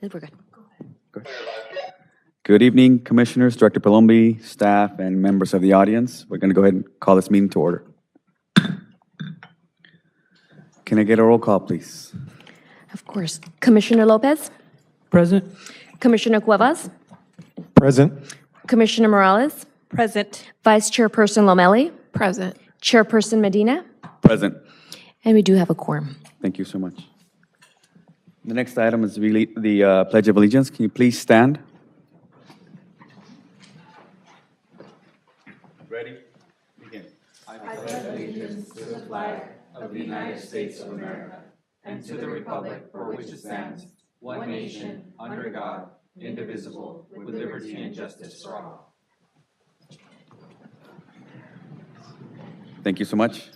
We're good. Good evening, Commissioners, Director Palombi, staff, and members of the audience. We're going to go ahead and call this meeting to order. Can I get a roll call, please? Of course. Commissioner Lopez, Present. Commissioner Cuevas, Present. Commissioner Morales, Present. Vice Chairperson Lomelli, Present. Chairperson Medina, Present. and we do have a quorum. Thank you so much. The next item is really the Pledge of Allegiance. Can you please stand? Ready? Begin. Thank you so much.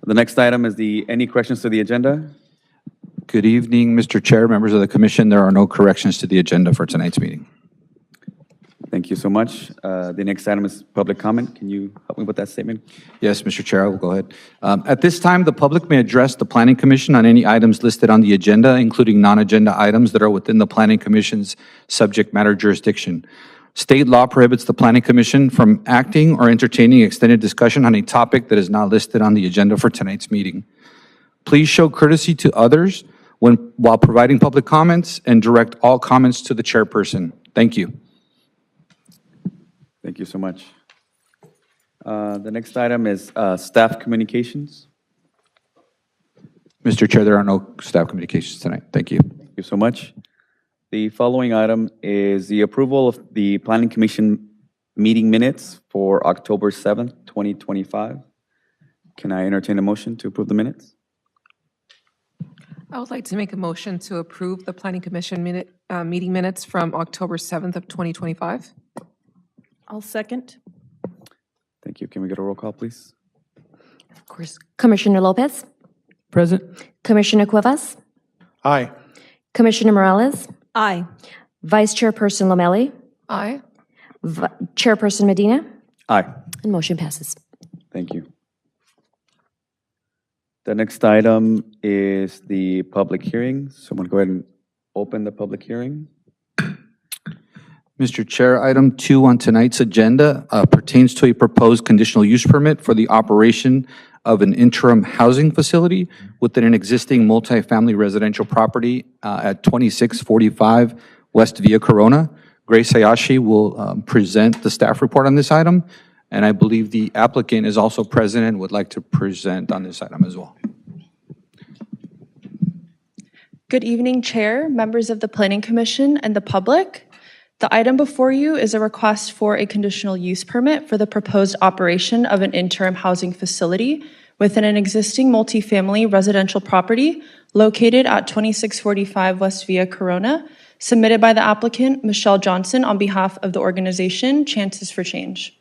The next item is any questions to the agenda? Good evening, Mr. Chair, members of the commission. There are no corrections to the agenda for tonight's meeting. Thank you so much. The next item is public comment. Can you help me with that statement? Yes, Mr. Chair, I will go ahead. At this time, the public may address the Planning Commission on any items listed on the agenda, including non-agenda items that are within the Planning Commission's subject matter jurisdiction. State law prohibits the Planning Commission from acting or entertaining extended discussion on a topic that is not listed on the agenda for tonight's meeting. Please show courtesy to others while providing public comments and direct all comments to the chairperson. Thank you. Thank you so much. The next item is staff communications. Mr. Chair, there are no staff communications tonight. Thank you. Thank you so much. The following item is the approval of the Planning Commission meeting minutes for October 7th, 2025. Can I entertain a motion to approve the minutes? I would like to make a motion to approve the Planning Commission meeting minutes from October 7th of 2025. I'll second. Thank you. Can we get a roll call, please? Of course. Commissioner Lopez, Present. Commissioner Cuevas, Aye. Commissioner Morales, Aye. Vice Chairperson Lomelli, Aye. Chairperson Medina, Aye. and motion passes. Thank you. The next item is the public hearing. Someone go ahead and open the public hearing. Mr. Chair, item 2 on tonight's agenda pertains to a proposed conditional use permit for the operation of an interim housing facility within an existing multifamily residential property at 2645 West Via Corona. Grace Hayashi will present the staff report on this item, and I believe the applicant is also present and would like to present on this item as well. Good evening, Chair, members of the Planning Commission, and the public. The item before you is a request for a conditional use permit for the proposed operation of an interim housing facility within an existing multifamily residential property located at 2645 West Via Corona, submitted by the applicant, Michelle Johnson, on behalf of the organization Chances for Change.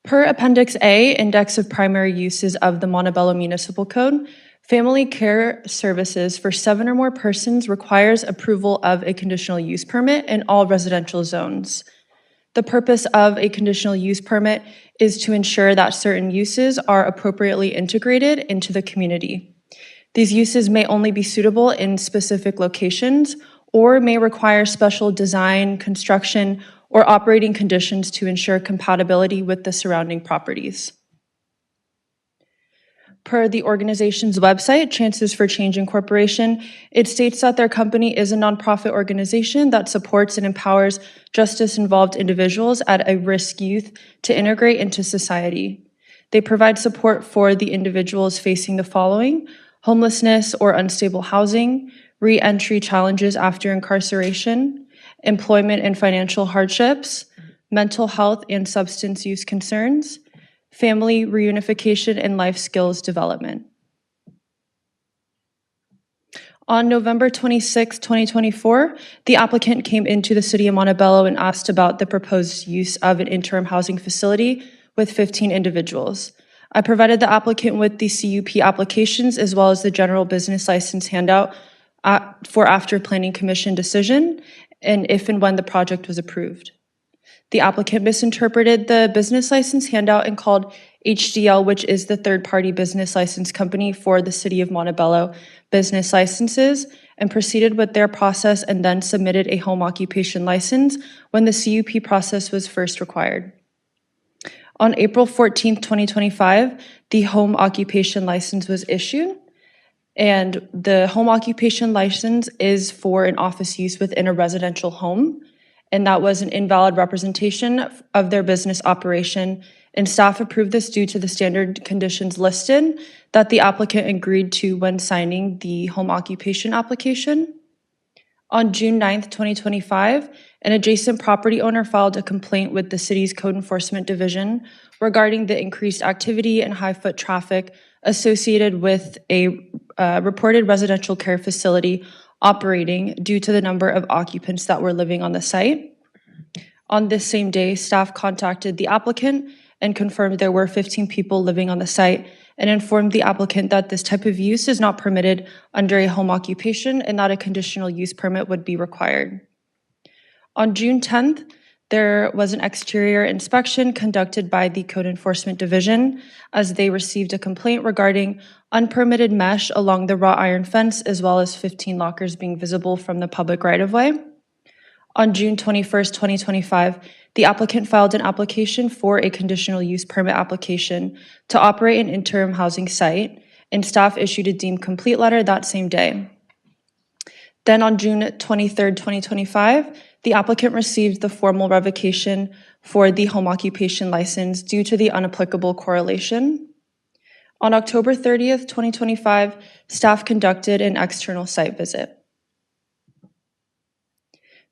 Per Appendix A, Index of Primary Uses of the Montebello Municipal Code, family care services for 7 or more persons requires approval of a conditional use permit in all residential zones. The purpose of a conditional use permit is to ensure that certain uses are appropriately integrated into the community. These uses may only be suitable in specific locations or may require special design, construction, or operating conditions to ensure compatibility with the surrounding properties. Per the organization's website, Chances for Change Incorporation, it states that their company is a nonprofit organization that supports and empowers justice-involved individuals at risk youth to integrate into society. They provide support for the individuals facing the following: homelessness or unstable housing, re-entry challenges after incarceration, employment and financial hardships, mental health and substance use concerns, family reunification, and life skills development. On November 26, 2024, the applicant came into the city of Montebello and asked about the proposed use of an interim housing facility with 15 individuals. I provided the applicant with the CUP applications as well as the general business license handout for after Planning Commission decision and if and when the project was approved. The applicant misinterpreted the business license handout and called HDL, which is the third-party business license company for the City of Montebello business licenses, and proceeded with their process and then submitted a home occupation license when the CUP process was first required. On April 14, 2025, the home occupation license was issued, and the home occupation license is for an office use within a residential home, and that was an invalid representation of their business operation, and staff approved this due to the standard conditions listed that the applicant agreed to when signing the home occupation application. On June 9th, 2025, an adjacent property owner filed a complaint with the city's Code Enforcement Division regarding the increased activity and high foot traffic associated with a reported residential care facility operating due to the number of occupants that were living on the site. On this same day, staff contacted the applicant and confirmed there were 15 people living on the site and informed the applicant that this type of use is not permitted under a home occupation and that a conditional use permit would be required. On June 10th, there was an exterior inspection conducted by the Code Enforcement Division as they received a complaint regarding unpermitted mesh along the wrought iron fence, as well as 15 lockers being visible from the public right-of-way. On June 21st, 2025, the applicant filed an application for a conditional use permit application to operate an interim housing site, and staff issued a deemed complete letter that same day. Then on June 23rd, 2025, the applicant received the formal revocation for the home occupation license due to the unapplicable correlation. On October 30th, 2025, staff conducted an external site visit.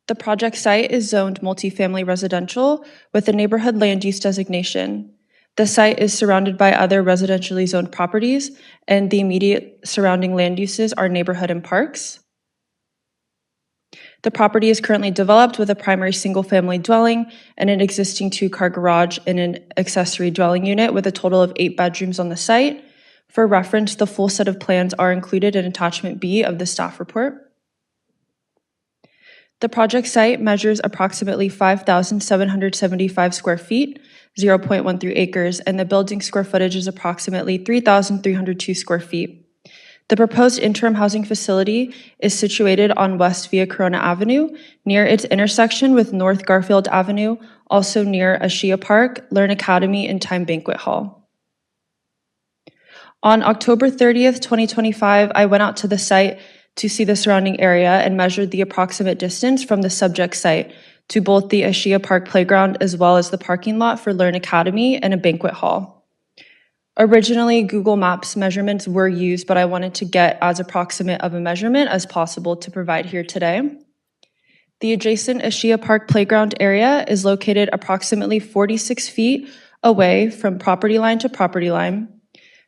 The project site is zoned multifamily residential with a neighborhood land use designation. The site is surrounded by other residentially zoned properties, and the immediate surrounding land uses are neighborhood and parks. The property is currently developed with a primary single-family dwelling and an existing two-car garage and an accessory dwelling unit with a total of 8 bedrooms on the site. For reference, the full set of plans are included in Attachment B of the staff report. The project site measures approximately 5,775 square feet, 0.13 acres, and the building square footage is approximately 3,302 square feet. The proposed interim housing facility is situated on West Via Corona Avenue, near its intersection with North Garfield Avenue, also near Ashia Park, Learn Academy, and Time Banquet Hall. On October 30th, 2025, I went out to the site to see the surrounding area and measured the approximate distance from the subject site to both the Ashia Park playground as well as the parking lot for Learn Academy and a banquet hall. Originally, Google Maps measurements were used, but I wanted to get as approximate of a measurement as possible to provide here today. The adjacent Ashia Park playground area is located approximately 46 feet away from property line to property line.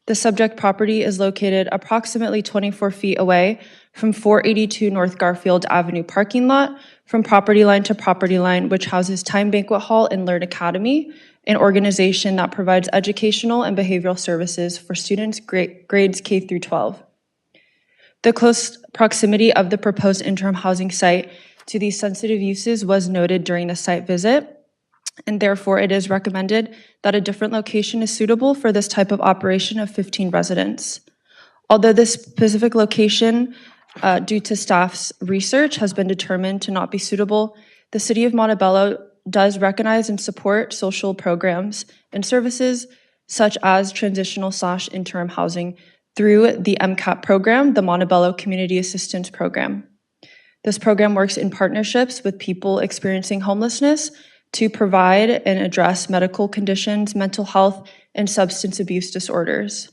The subject property is located approximately 24 feet away from 482 North Garfield Avenue parking lot from property line to property line, which houses Time Banquet Hall and Learn Academy, an organization that provides educational and behavioral services for students grades K through 12. The close proximity of the proposed interim housing site to these sensitive uses was noted during the site visit, and therefore it is recommended that a different location is suitable for this type of operation of 15 residents. Although this specific location, due to staff's research, has been determined to not be suitable, the City of Montebello does recognize and support social programs and services such as transitional/interim housing through the MCAP program, the Montebello Community Assistance Program. This program works in partnerships with people experiencing homelessness to provide and address medical conditions, mental health, and substance abuse disorders.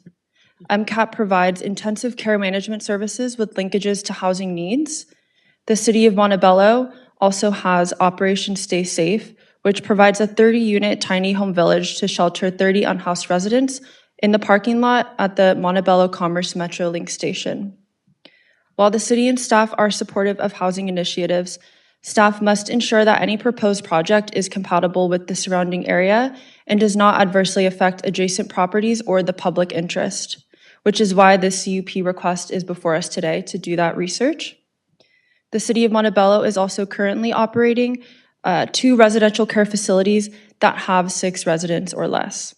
MCAP provides intensive care management services with linkages to housing needs. The City of Montebello also has Operation Stay Safe, which provides a 30-unit tiny home village to shelter 30 unhoused residents in the parking lot at the Montebello Commerce Metrolink station. While the city and staff are supportive of housing initiatives, staff must ensure that any proposed project is compatible with the surrounding area and does not adversely affect adjacent properties or the public interest, which is why this CUP request is before us today to do that research. The City of Montebello is also currently operating 2 residential care facilities that have 6 residents or less.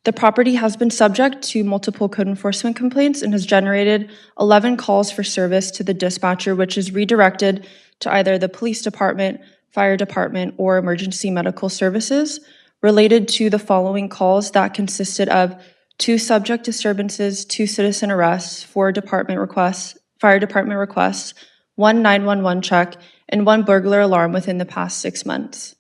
The property has been subject to multiple code enforcement complaints and has generated 11 calls for service to the dispatcher, which is redirected to either the police department, fire department, or emergency medical services related to the following calls that consisted of 2 subject disturbances, 2 citizen arrests, 4 fire department requests, 1 911 check, and 1 burglar alarm within the past 6 months.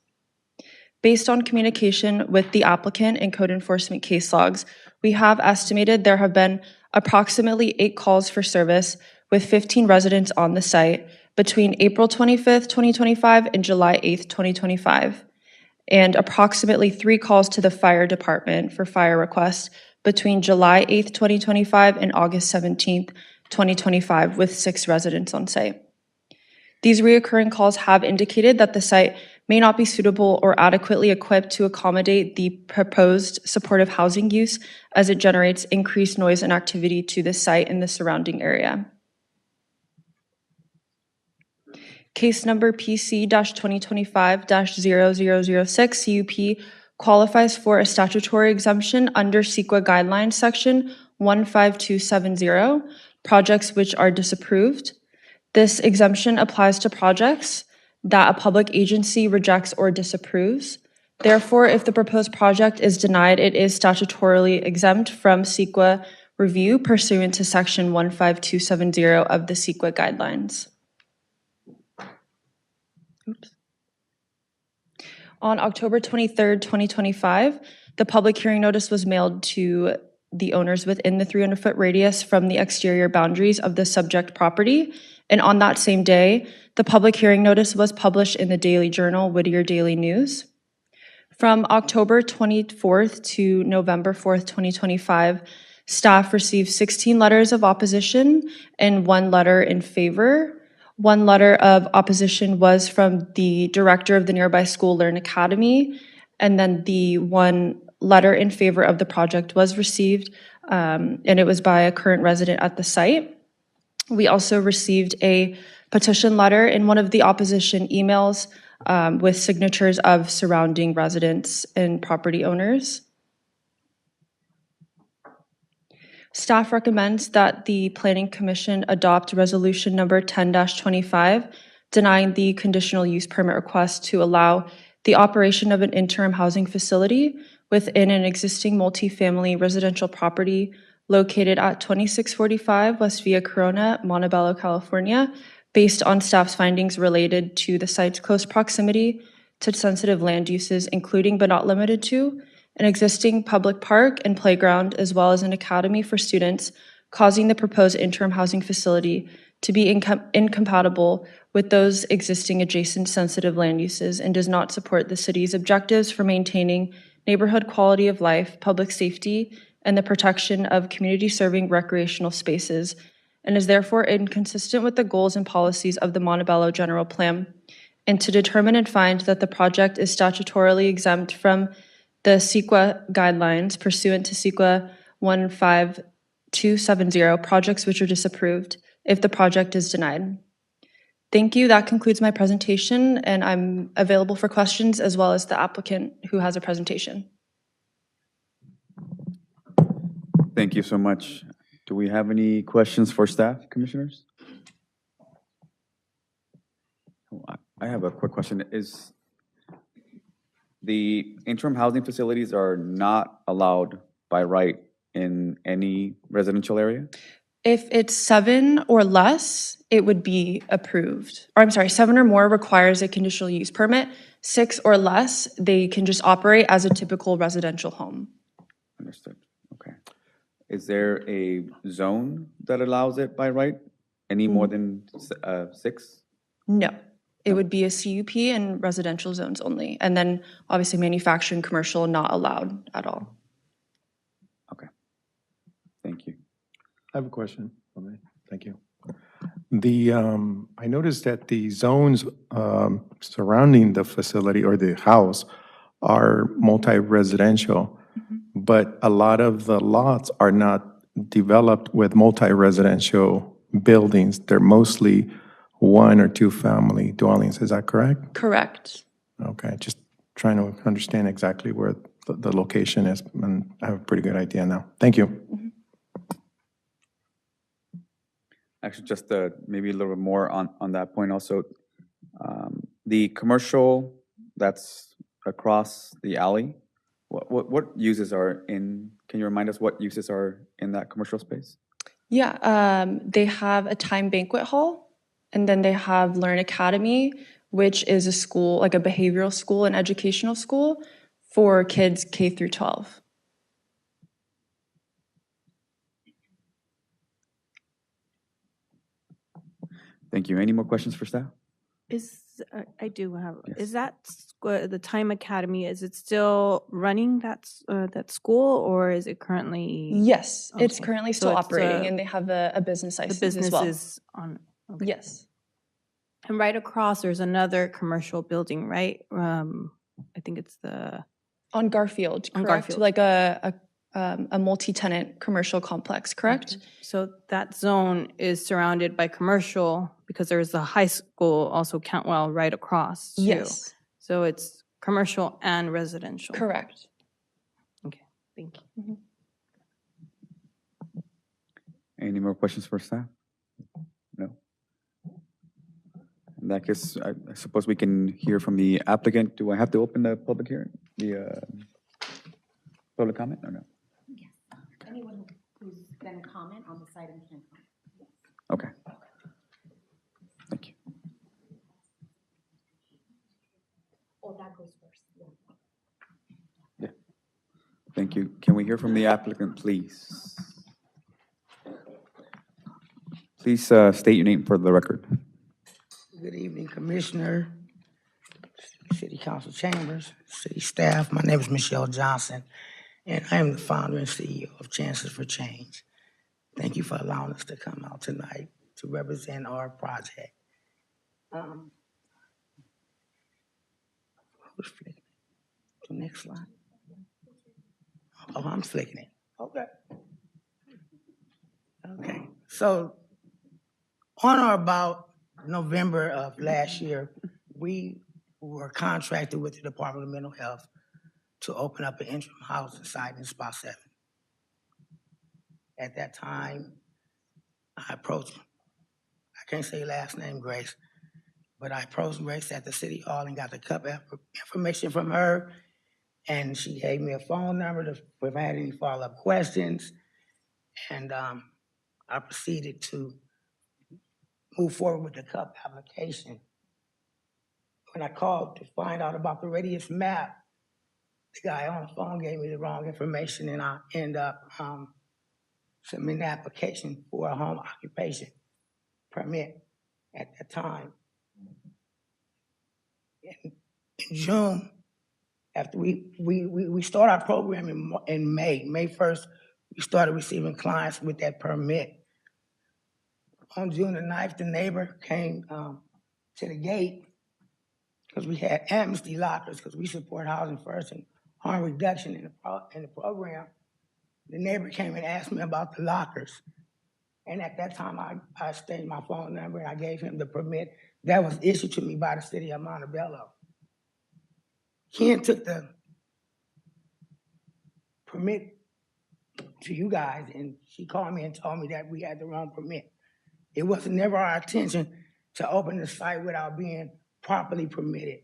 Based on communication with the applicant and code enforcement case logs, we have estimated there have been approximately 8 calls for service with 15 residents on the site between April 25th, 2025 and July 8th, 2025, and approximately 3 calls to the fire department for fire requests between July 8th, 2025 and August 17th, 2025, with 6 residents on site. These reoccurring calls have indicated that the site may not be suitable or adequately equipped to accommodate the proposed supportive housing use as it generates increased noise and activity to the site and the surrounding area. Case number PC-2025-0006 CUP qualifies for a statutory exemption under CEQA guidelines section 15270, projects which are disapproved. This exemption applies to projects that a public agency rejects or disapproves. Therefore, if the proposed project is denied, it is statutorily exempt from CEQA review pursuant to section 15270 of the CEQA guidelines. Oops. On October 23rd, 2025, the public hearing notice was mailed to the owners within the 300-foot radius from the exterior boundaries of the subject property. And on that same day, the public hearing notice was published in the Daily Journal, Whittier Daily News. From October 24th to November 4th, 2025, staff received 16 letters of opposition and 1 letter in favor. 1 letter of opposition was from the director of the nearby school, Learn Academy, and then the 1 letter in favor of the project was received, and it was by a current resident at the site. We also received a petition letter in one of the opposition emails with signatures of surrounding residents and property owners. Staff recommends that the Planning Commission adopt resolution number 10-25, denying the conditional use permit request to allow the operation of an interim housing facility within an existing multifamily residential property located at 2645 West Via Corona, Montebello, California, based on staff's findings related to the site's close proximity to sensitive land uses, including but not limited to an existing public park and playground, as well as an academy for students, causing the proposed interim housing facility to be incompatible with those existing adjacent sensitive land uses and does not support the city's objectives for maintaining neighborhood quality of life, public safety, and the protection of community-serving recreational spaces, and is therefore inconsistent with the goals and policies of the Montebello General Plan, and to determine and find that the project is statutorily exempt from the CEQA guidelines pursuant to CEQA 15270, projects which are disapproved, if the project is denied. Thank you. That concludes my presentation, and I'm available for questions as well as the applicant who has a presentation. Thank you so much. Do we have any questions for staff, commissioners? I have a quick question. Is the interim housing facilities are not allowed by right in any residential area? If it's 7 or less, it would be approved. Or I'm sorry, 7 or more requires a conditional use permit. 6 or less, they can just operate as a typical residential home. Understood. Okay. Is there a zone that allows it by right? Any more than 6? No. It would be a CUP and residential zones only. And then obviously manufacturing, commercial, not allowed at all. Okay. Thank you. I have a question. Okay, thank you. I noticed that the zones surrounding the facility or the house are multi-residential, but a lot of the lots are not developed with multi-residential buildings. They're mostly 1 or 2 family dwellings. Is that correct? Correct. Okay, just trying to understand exactly where the location is, and I have a pretty good idea now. Thank you. Actually, just maybe a little bit more on that point also. The commercial that's across the alley, what uses are in, can you remind us what uses are in that commercial space? Yeah, they have a time banquet hall, and then they have Learn Academy, which is a school, like a behavioral school and educational school for kids K through 12. Thank you. Any more questions for staff? I do have, Yes. is that the Time Academy, is it still running that school, or is it currently? Yes, it's Okay. currently So still it's, operating, and they have a business The license business as well. is on, okay. Yes. And right across, there's another commercial building, right? I think it's On Garfield, On correct? Garfield. Like a multi-tenant commercial complex, correct? So that zone is surrounded by commercial because there's a high school also Cantwell right across too. Yes, So it's commercial and residential. correct. Okay, thank you. Any more questions for staff? No? In that case, I suppose we can hear from the applicant. Do I have to open the public hearing, the public comment, or no? Yes. Anyone who's going to comment on this item can comment. Okay. Thank you. Oh, that goes first. Yeah. Thank you. Can we hear from the applicant, please? Please state your name for the record. Good evening, Commissioner, City Council Chambers, City staff. My name is Michelle Johnson, and I am the founder and CEO of Chances for Change. Thank you for allowing us to come out tonight to represent our project. Who's flicking it? The next slide. Oh, I'm flicking it. Okay. Okay. So, on or about November of last year, we were contracted with the Department of Mental Health to open up an interim housing site in Spot 7. At that time, I approached, I can't say last name, Grace, but I approached Grace at the City Hall and got the cup information from her, and she gave me a phone number if I had any follow-up questions, and I proceeded to move forward with the cup application. When I called to find out about the radius map, the guy on the phone gave me the wrong information, and I ended up submitting the application for a home occupation permit at that time. In June, after we started our program in May 1st, we started receiving clients with that permit. On June the 9th, the neighbor came to the gate because we had amnesty lockers because we support housing first and harm reduction in the program. The neighbor came and asked me about the lockers. And at that time, I stated my phone number and I gave him the permit that was issued to me by the city of Montebello. Ken took the permit to you guys, and she called me and told me that we had the wrong permit. It was never our intention to open the site without being properly permitted.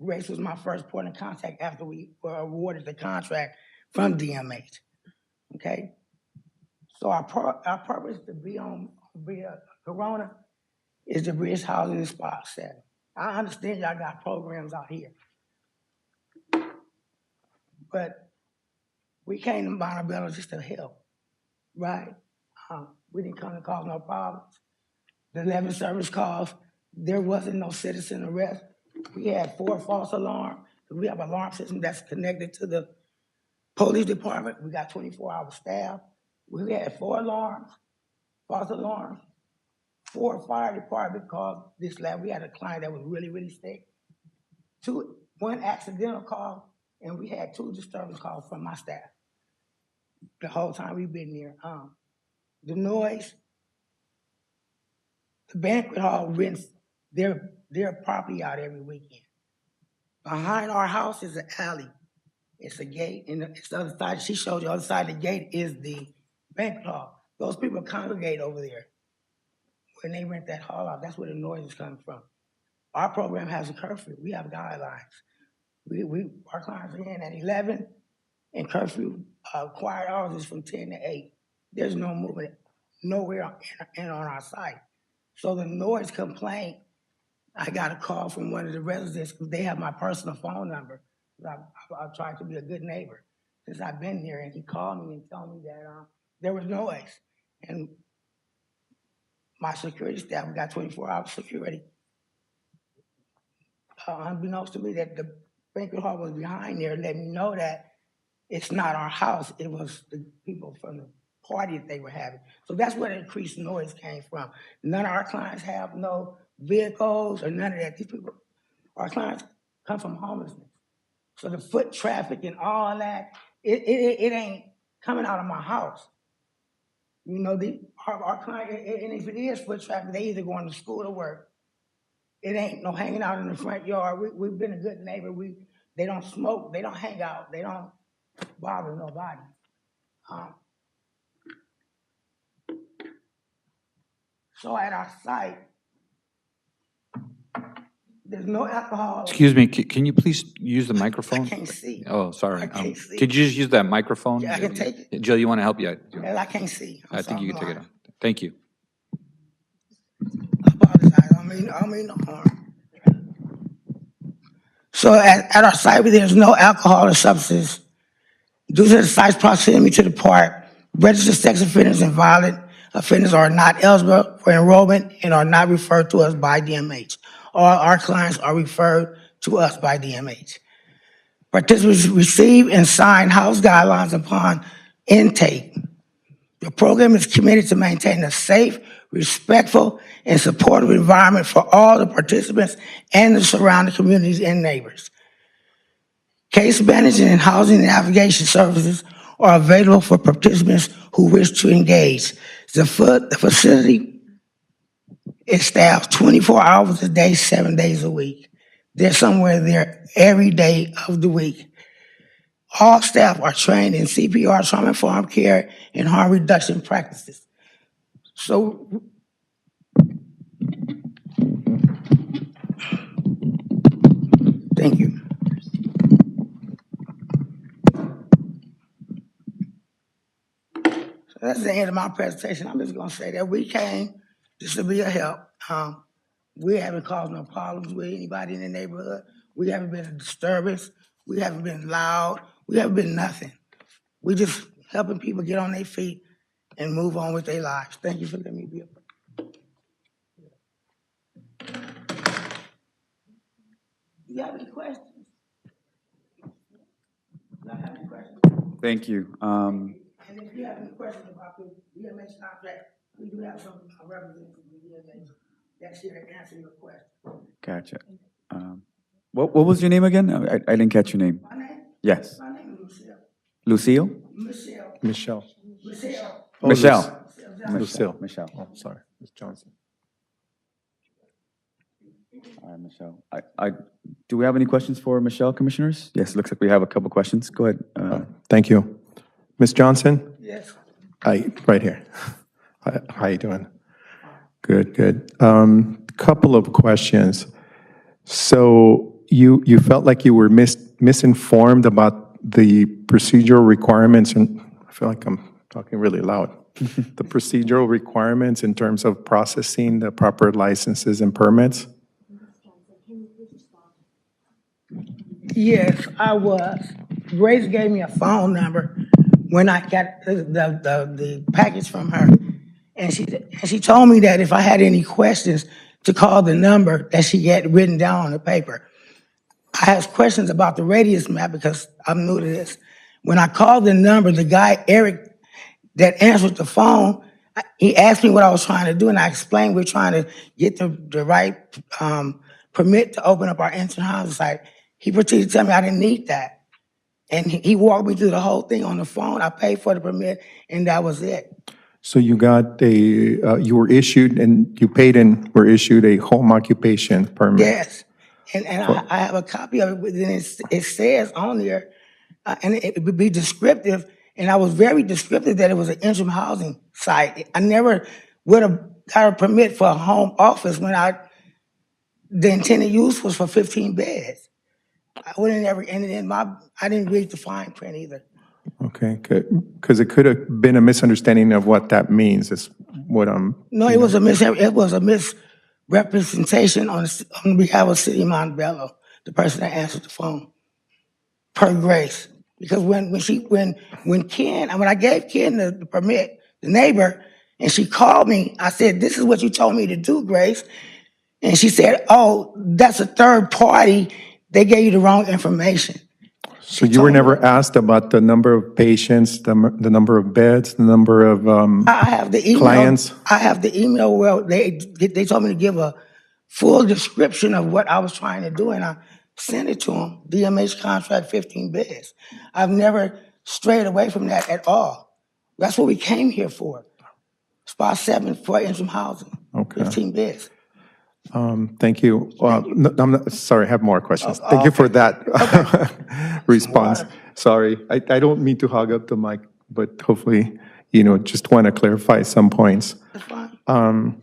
Grace was my first point of contact after we were awarded the contract from DMH. Okay? So our purpose to be on Corona is to bridge housing in Spot 7. I understand y'all got programs out here, but we came to Montebello just to help, right? We didn't come to cause no problems. The 11 service calls, there wasn't no citizen arrest. We had 4 false alarms. We have an alarm system that's connected to the police department. We got 24-hour staff. We had 4 alarms, false alarms. 4 fire department calls this lab. We had a client that was really, really sick. 1 accidental call, and we had 2 disturbance calls from my staff. The whole time we've been here. The noise, the banquet hall rents their property out every weekend. Behind our house is an alley, It's a gate, and it's the other side. She showed you the other side of the gate is the bank hall. Those people congregate over there when they rent that hall out. That's where the noise is coming from. Our program has a curfew. We have guidelines. Our clients are in at 11, and curfew quiet hours is from 10 to 8. There's no movement nowhere on our site. So the noise complaint, I got a call from one of the residents because they have my personal phone number. I've tried to be a good neighbor since I've been here, and he called me and told me that there was noise. And my security staff, we got 24-hour security. Unbeknownst to me, that the banquet hall was behind there, let me know that it's not our house. It was the people from the party that they were having. So that's where the increased noise came from. None of our clients have no vehicles or none of that. These people, our clients come from homelessness. So the foot traffic and all that, it ain't coming out of my house. You know, our client, and if it is foot traffic, they either going to school or work. It ain't no hanging out in the front yard. We've been a good neighbor. They don't smoke. They don't hang out. They don't bother nobody. So at our site, there's no alcohol. Excuse me, can you please use the microphone? I can't see. Oh, sorry. I can't see. Could you just use that microphone? Yeah, I can take it. Jill, you want to help? Yeah. I can't see. I think you can take it off. Thank you. I apologize. I mean no harm. So at our site, there's no alcohol or substance. Due to the site's proximity to the park, registered sex offenders and violent offenders are not eligible for enrollment and are not referred to us by DMH. All our clients are referred to us by DMH. Participants receive and sign house guidelines upon intake. The program is committed to maintaining a safe, respectful, and supportive environment for all the participants and the surrounding communities and neighbors. Case management and housing navigation services are available for participants who wish to engage. The facility is staffed 24 hours a day, 7 days a week. They're somewhere there every day of the week. All staff are trained in CPR, trauma-informed care, and harm reduction practices. So, thank you. So that's the end of my presentation. I'm just gonna say that we came just to be a help. We haven't caused no problems with anybody in the neighborhood. We haven't been a disturbance. We haven't been loud. We haven't been nothing. We just helping people get on their feet and move on with their lives. Thank you for letting me be a part. You have any questions? Y'all have any questions? Thank you. And if you have any questions about the DMH contract, we do have some representatives from the DMH that's here to answer your question. Gotcha. What was your name again? I didn't catch your name. My name? Yes. My name is Lucille. Lucille? Michelle. Michelle. Michelle. Oh, Michelle. Lucille. Michelle. Oh, sorry, Ms. Johnson. All right, Michelle. Do we have any questions for Michelle, commissioners? Yes, it looks like we have a couple questions. Go ahead. Thank you. Ms. Johnson? Yes. Hi, right here. How you doing? Good, good. Couple of questions. So you felt like you were misinformed about the procedural requirements, and I feel like I'm talking really loud. The procedural requirements in terms of processing the proper licenses and permits? Yes, I was. Grace gave me a phone number when I got the package from her. And she told me that if I had any questions to call the number that she had written down on the paper. I asked questions about the radius map because I'm new to this. When I called the number, the guy, Eric, that answered the phone, he asked me what I was trying to do, and I explained we're trying to get the right permit to open up our instant housing site. He proceeded to tell me I didn't need that. And he walked me through the whole thing on the phone. I paid for the permit, and that was it. So you got you were issued and you paid and were issued a home occupation permit? Yes. And I have a copy of it, and it says on there and it would be descriptive, and I was very descriptive that it was an interim housing site. I never would have got a permit for a home office when the intended use was for 15 beds. I would have never, and then I didn't read the fine print either. Okay, because it could have been a misunderstanding of what that means, is what I'm. No, it was a misrepresentation on behalf of City of Montebello, the person that answered the phone, per Grace. Because when I gave Ken the permit, the neighbor, and she called me, I said, "This is what you told me to do, Grace." And she said, "Oh, that's a third party. They gave you the wrong information." So you were never asked about the number of patients, the number of beds, the number of I have the email. clients? I have the email where they told me to give a full description of what I was trying to do, and I sent it to them. DMH contract, 15 beds. I've never strayed away from that at all. That's what we came here for. Spot 7 for interim housing, Okay. 15 beds. Thank you. No, I'm not, sorry, I have more questions. Thank you for that response. Sorry, I don't mean to hog up the mic, but hopefully, just want to clarify some points. That's fine.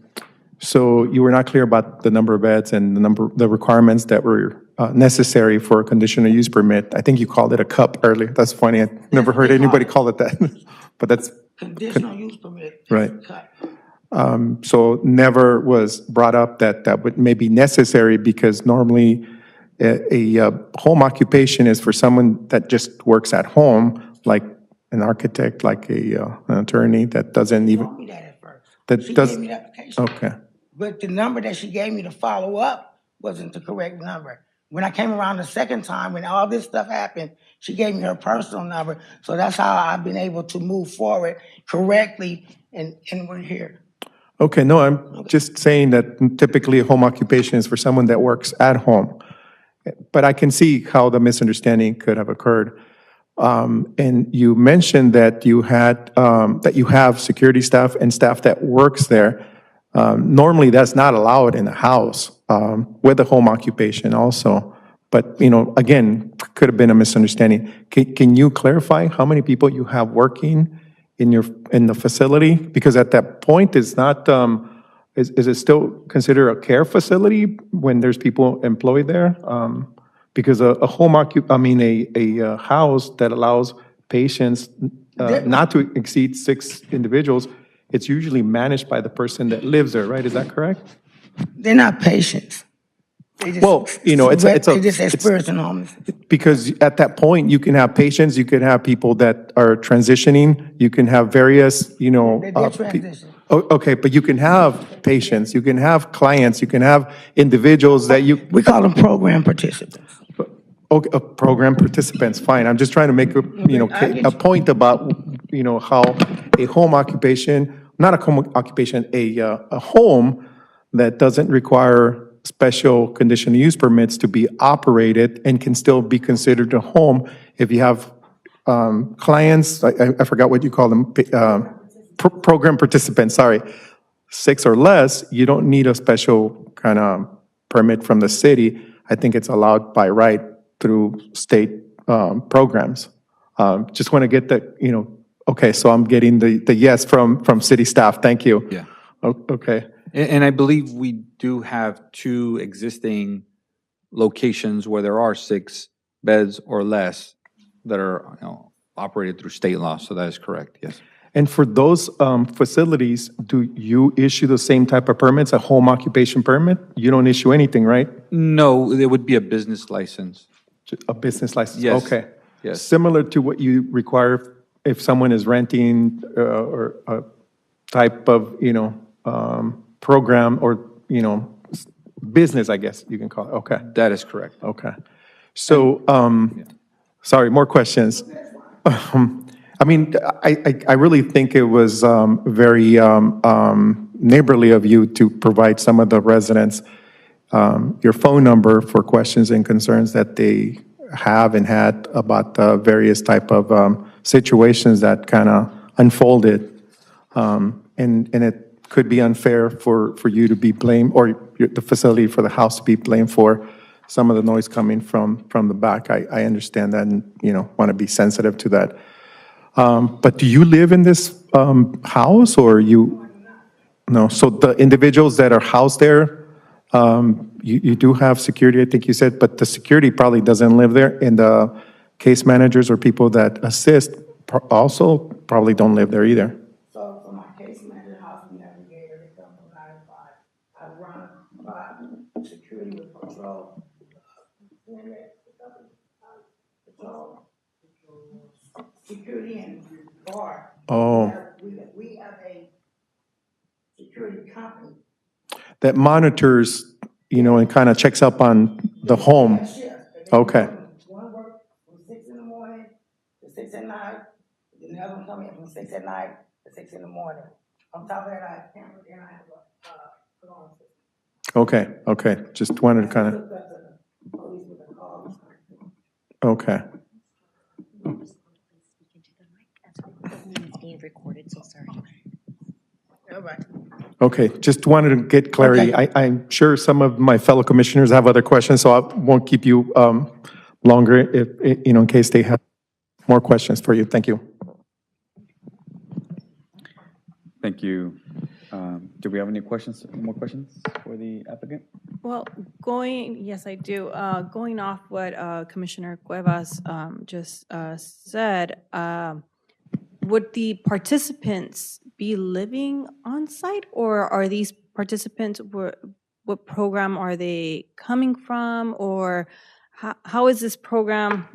So you were not clear about the number of beds and the requirements that were necessary for a conditional use permit. I think you called it a cup earlier. That's funny. I never heard anybody call it that, but that's Conditional use permit. right. So never was brought up that would may be necessary, because normally a home occupation is for someone that just works at home, like an architect, like an attorney that doesn't She even. told me that at first. That She does. gave me the application. Okay. But the number that she gave me to follow up wasn't the correct number. When I came around the second time, when all this stuff happened, she gave me her personal number. So that's how I've been able to move forward correctly, and we're here. Okay, no, I'm just saying that typically a home occupation is for someone that works at home. But I can see how the misunderstanding could have occurred. And you mentioned that you have security staff and staff that works there. Normally, that's not allowed in a house with a home occupation also. But, again, could have been a misunderstanding. Can you clarify how many people you have working in the facility? Because at that point, it's not, is it still considered a care facility when there's people employed there? Because a house that allows patients not to exceed 6 individuals, it's usually managed by the person that lives there, right? Is that correct? They're not patients. They just, they just experience homelessness. Because at that point, you can have patients, you can have people that are transitioning, you can have various, They transition. Okay, but you can have patients, you can have clients, you can have individuals that you. We call them program participants. Okay, program participants, fine. I'm just trying to make a point about, how a home occupation, not a home occupation, a home that doesn't require special conditional use permits to be operated and can still be considered a home if you have clients, I forgot what you call them, program participants, sorry, 6 or less, you don't need a special kind of permit from the city. I think it's allowed by right through state programs. Just want to get that, okay, so I'm getting the yes from city staff. Thank you. Yeah. Okay. And I believe we do have 2 existing locations where there are 6 beds or less that are, operated through state law. So that is correct, yes. And for those facilities, do you issue the same type of permits, a home occupation permit? You don't issue anything, right? No, it would be a business license. A business license? Yes. Okay. Yes. Similar to what you require if someone is renting or a type of, program or, business, I guess you can call it. Okay. That is correct. Okay. So, sorry, more questions. I really think it was very neighborly of you to provide some of the residents your phone number for questions and concerns that they have and had about the various type of situations that kind of unfolded. And it could be unfair for you to be blamed, or the facility for the house to be blamed for some of the noise coming from the back. I understand that and, want to be sensitive to that. But do you live in this house or you? No, so the individuals that are housed there, you do have security, I think you said, but the security probably doesn't live there, and the case managers or people that assist also probably don't live there either. So for my case manager, house navigator, they come from 9 to 5. I run security with patrol. Patrol, security and guard. Oh, We have a security company. that monitors, and kind of checks up on the home. Okay. One work from 6 in the morning to 6 at night, then the other one come in from 6 at night to 6 in the morning. On top of that, I have cameras and I have a alarm system. Okay, just wanted to kind of, Hooked up to the police with a call. okay. It's being recorded, so sorry. All right. Okay, just wanted to get clarity. Okay. I'm sure some of my fellow commissioners have other questions, so I won't keep you longer if, in case they have more questions for you. Thank you. Thank you. Do we have any questions, more questions for the applicant? Well, yes, I do. Going off what Commissioner Cuevas just said, would the participants be living on site, or are these participants, what program are they coming from, or how is this program,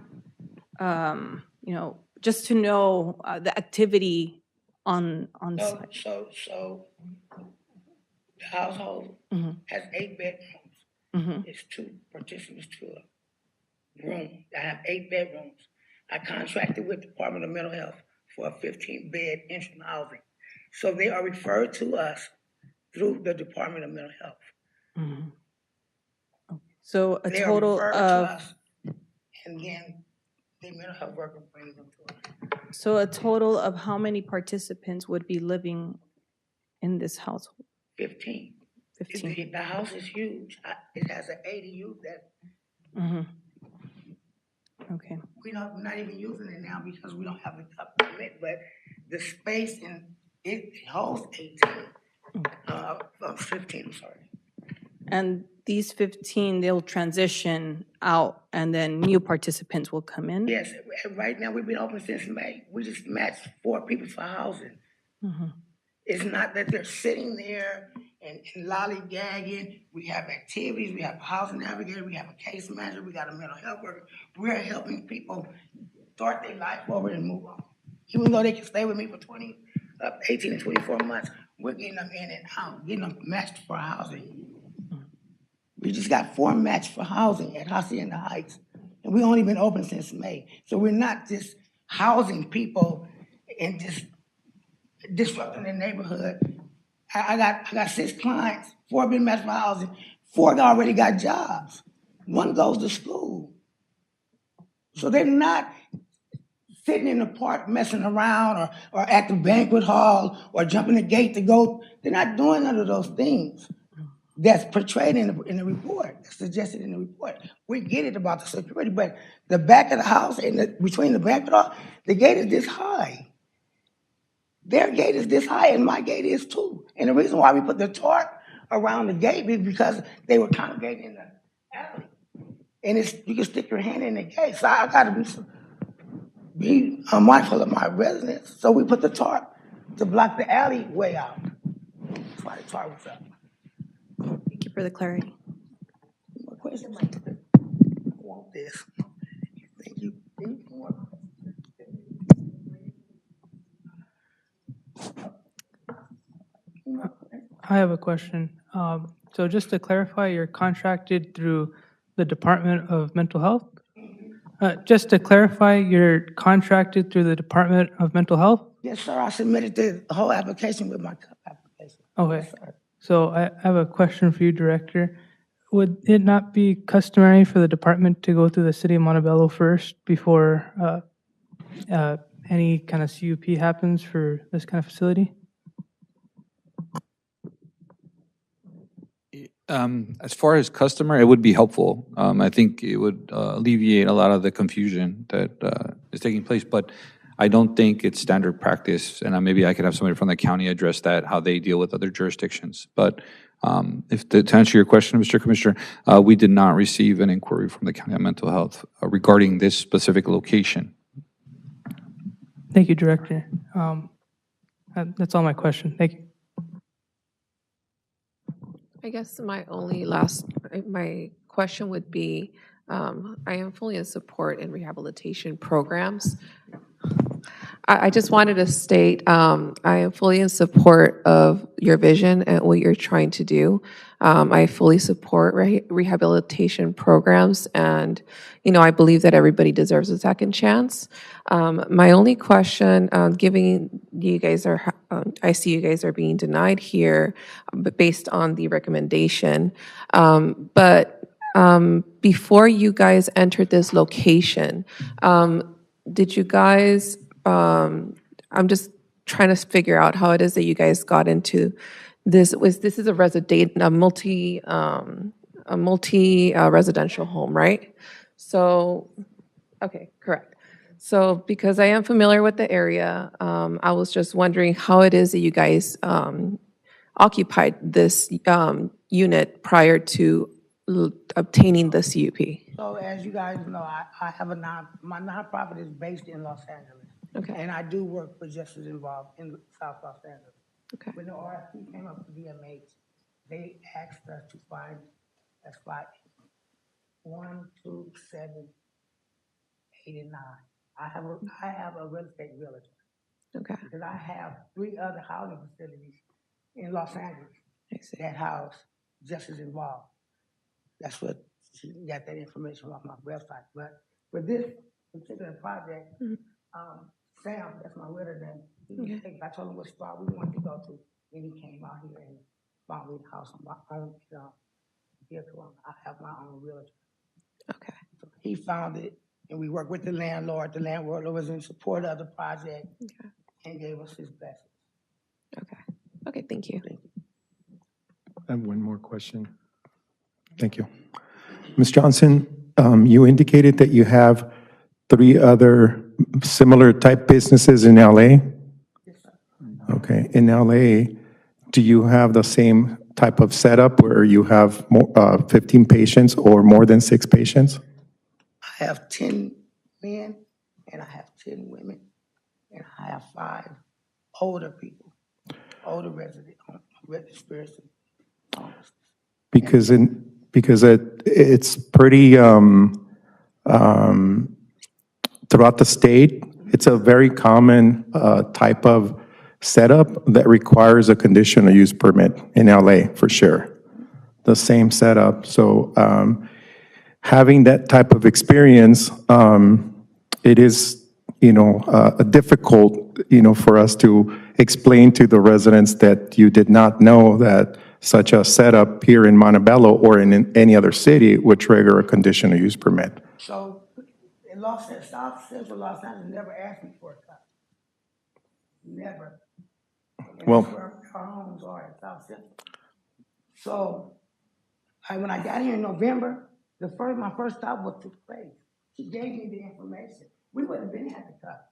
just to know the activity on site? So the household has 8 bedrooms. It's 2 participants to a room. I have 8 bedrooms. I contracted with the Department of Mental Health for a 15-bed interim housing. So they are referred to us through the Department of Mental Health. So a They are total referred to of, us, and then the mental health worker brings them to us. so a total of how many participants would be living in this household? 15. 15. The house is huge. It has an ADU that Okay. we're not even using it now because we don't have the permit, but the space it holds 18. 15, I'm sorry. And these 15, they'll transition out, and then new participants will come in? Yes, right now we've been open since May. We just matched 4 people for housing. It's not that they're sitting there and lollygagging. We have activities, we have a housing navigator, we have a case manager, we got a mental health worker. We're helping people start their life over and move on. Even though they can stay with me for 18 to 24 months, we're getting them in and out, getting them matched for housing. We just got 4 matched for housing at Hacienda Heights, and we only been open since May. So we're not just housing people and just disrupting the neighborhood. I got 6 clients, 4 been matched for housing, 4 already got jobs. 1 goes to school. So they're not sitting in the park messing around or at the banquet hall or jumping the gate to go. They're not doing none of those things that's portrayed in the report, that's suggested in the report. We get it about the security, but the back of the house and between the banquet hall, the gate is this high. Their gate is this high, and my gate is too. And the reason why we put the tarp around the gate is because they were congregating in the alley. And you can stick your hand in the gate. So I got to be mindful of my residents. So we put the tarp to block the alleyway out. That's why the tarp was up. Thank you for the clarity. More questions? I want this. Thank you. Any more? I have a question. So just to clarify, you're contracted through the Department of Mental Health? Just to clarify, you're contracted through the Department of Mental Health? Yes, sir. I submitted the whole application with my application. Okay. Yes, sir. So I have a question for you, Director. Would it not be customary for the department to go through the city of Montebello first before any kind of CUP happens for this kind of facility? As far as customer, it would be helpful. I think it would alleviate a lot of the confusion that is taking place, but I don't think it's standard practice, and maybe I could have somebody from the county address that, how they deal with other jurisdictions. But to answer your question, Mr. Commissioner, we did not receive an inquiry from the County of Mental Health regarding this specific location. Thank you, Director. That's all my question. Thank you. I guess my question would be, I am fully in support in rehabilitation programs. I just wanted to state, I am fully in support of your vision and what you're trying to do. I fully support rehabilitation programs, and, I believe that everybody deserves a second chance. My only question, given you guys are, I see you guys are being denied here, but based on the recommendation, before you guys entered this location, did you guys, I'm just trying to figure out how it is that you guys got into this. This is a multi residential home, right? So, okay, correct. So, because I am familiar with the area, I was just wondering how it is that you guys occupied this unit prior to obtaining the CUP. So as you guys know, I have my nonprofit is based in Los Angeles. Okay. And I do work for Justice Involved in South Los Angeles. Okay. When the RFP came up for DMH, they asked us to find a spot 1, 2, 7, 8, and 9. I have a real estate realtor. Okay. Because I have 3 other housing facilities in Los Angeles that house Justice Involved. That's what she got that information off my website. But for this particular project, Sam, that's my realtor name. I told him what spot we wanted to go to, and he came out here and found me the house on my own. I have my own realtor. Okay. So he found it, and we worked with the landlord. The landlord was in support of the project and gave us his blessing. Okay. Okay, thank you. I have one more question. Thank you. Ms. Johnson, you indicated that you have 3 other similar type businesses in LA? Yes, sir. Okay. In LA, do you have the same type of setup where you have 15 patients or more than 6 patients? I have 10 men, and I have 10 women, and I have 5 older people, older residents, spirits. Because it's pretty throughout the state, it's a very common type of setup that requires a conditional use permit in LA for sure. The same setup. So having that type of experience, it is, difficult, for us to explain to the residents that you did not know that such a setup here in Montebello or in any other city would trigger a conditional use permit. So in South Central Los Angeles never asked me for a cut. Never. And Well, that's where our homes are in South Central. So when I got here in November, my first stop was to place. She gave me the information. We would have been had to cut.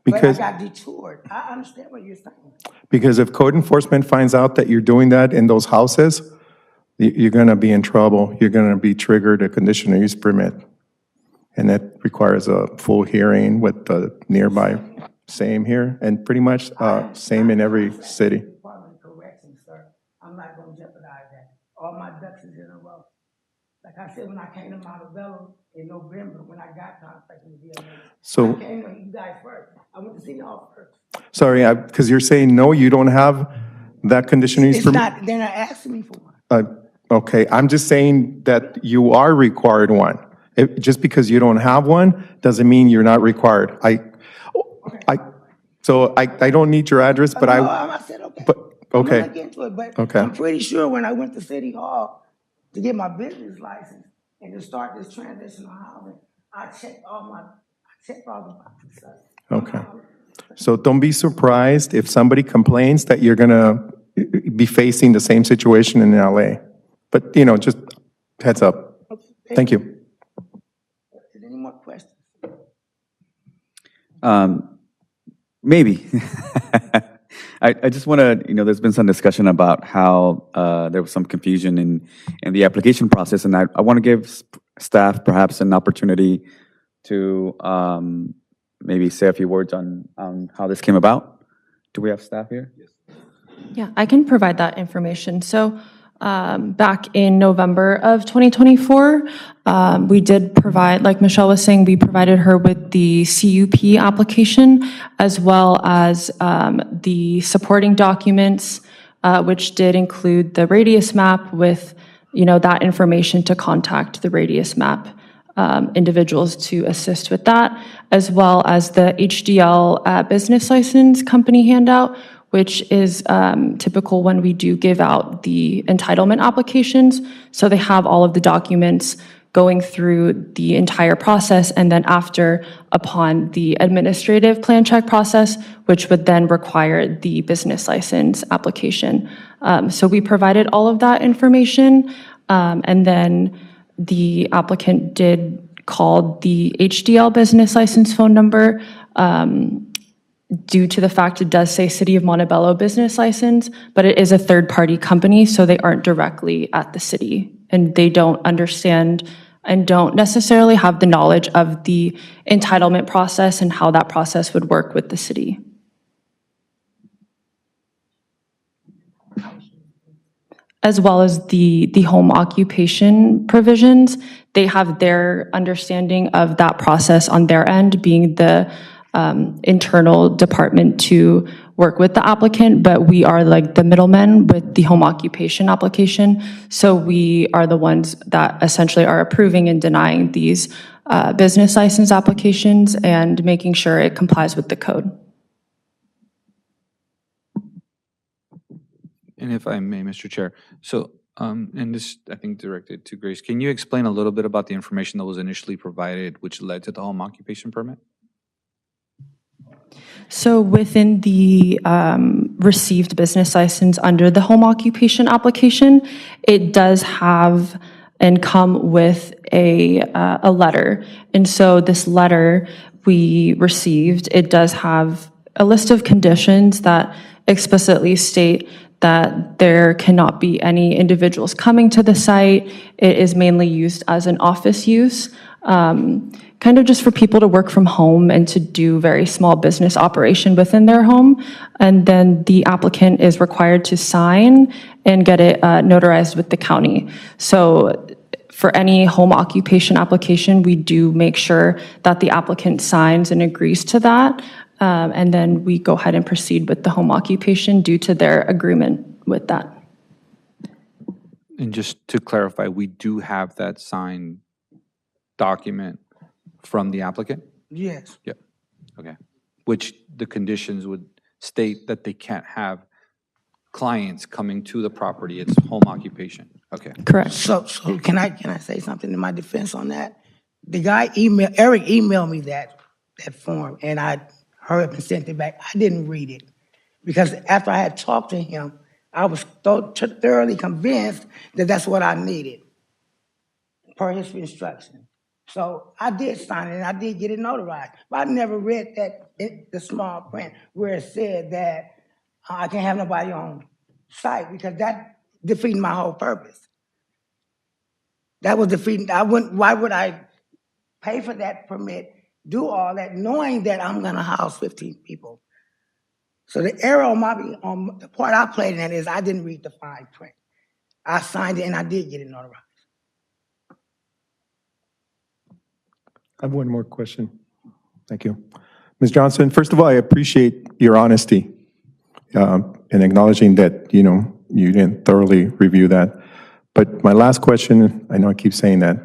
because But I got detoured. I understand what you're saying. Because if code enforcement finds out that you're doing that in those houses, you're going to be in trouble. You're going to be triggered a conditional use permit. And that requires a full hearing with the nearby, same here, and pretty much same in every city. Department of Corrections, sir. I'm not going to jeopardize that. All my ducks is in a row. Like I said, when I came to Montebello in November, when I got contacted with DMH, So, I came to you guys first. I went to see y'all first. sorry, because you're saying, no, you don't have that conditional use It's permit? not, they're not asking me for one. Okay, I'm just saying that you are required one. Just because you don't have one, doesn't mean you're not required. So I don't need your address, but I said, okay. but, I'm okay. gonna get into it, but Okay. I'm pretty sure when I went to City Hall to get my business license and to start this transitional housing, I checked all the boxes, sir. Okay. So don't be surprised if somebody complains that you're gonna be facing the same situation in LA. But, just heads up. Thank you. Any more questions? Maybe. I just want to, there's been some discussion about how there was some confusion in the application process, and I want to give staff perhaps an opportunity to maybe say a few words on how this came about. Do we have staff here? Yes. Yeah, I can provide that information. So back in November of 2024, we did provide, like Michelle was saying, we provided her with the CUP application as well as the supporting documents, which did include the radius map with, that information to contact the radius map individuals to assist with that, as well as the HDL business license company handout, which is typical when we do give out the entitlement applications. So they have all of the documents going through the entire process, and then upon the administrative plan check process, which would then require the business license application. So we provided all of that information, and then the applicant did call the HDL business license phone number, due to the fact it does say City of Montebello business license, but it is a third-party company, so they aren't directly at the city, and they don't understand and don't necessarily have the knowledge of the entitlement process and how that process would work with the city. As well as the home occupation provisions, they have their understanding of that process on their end, being the internal department to work with the applicant, but we are like the middlemen with the home occupation application. So we are the ones that essentially are approving and denying these business license applications and making sure it complies with the code. And if I may, Mr. Chair, so, and this, I think, directed to Grace, can you explain a little bit about the information that was initially provided, which led to the home occupation permit? So within the received business license under the home occupation application, it does have and come with a letter. And so this letter we received, it does have a list of conditions that explicitly state that there cannot be any individuals coming to the site. It is mainly used as an office use, kind of just for people to work from home and to do very small business operation within their home. And then the applicant is required to sign and get it notarized with the county. So for any home occupation application, we do make sure that the applicant signs and agrees to that. And then we go ahead and proceed with the home occupation due to their agreement with that. And just to clarify, we do have that signed document from the applicant? Yes. Yep. Okay. Which the conditions would state that they can't have clients coming to the property. It's home occupation. Okay. Correct. So can I say something in my defense on that? The guy Eric emailed me that form, and I hurried up and sent it back. I didn't read it because after I had talked to him, I was thoroughly convinced that that's what I needed per his instruction. So I did sign it, and I did get it notarized. But I never read the small print where it said that I can't have nobody on site, because that defeated my whole purpose. That was defeating. Why would I pay for that permit, do all that, knowing that I'm going to house 15 people? So the error on the part I played in that is I didn't read the fine print. I signed it, and I did get it notarized. I have one more question. Thank you. Ms. Johnson, first of all, I appreciate your honesty in acknowledging that, you didn't thoroughly review that. But my last question, I know I keep saying that,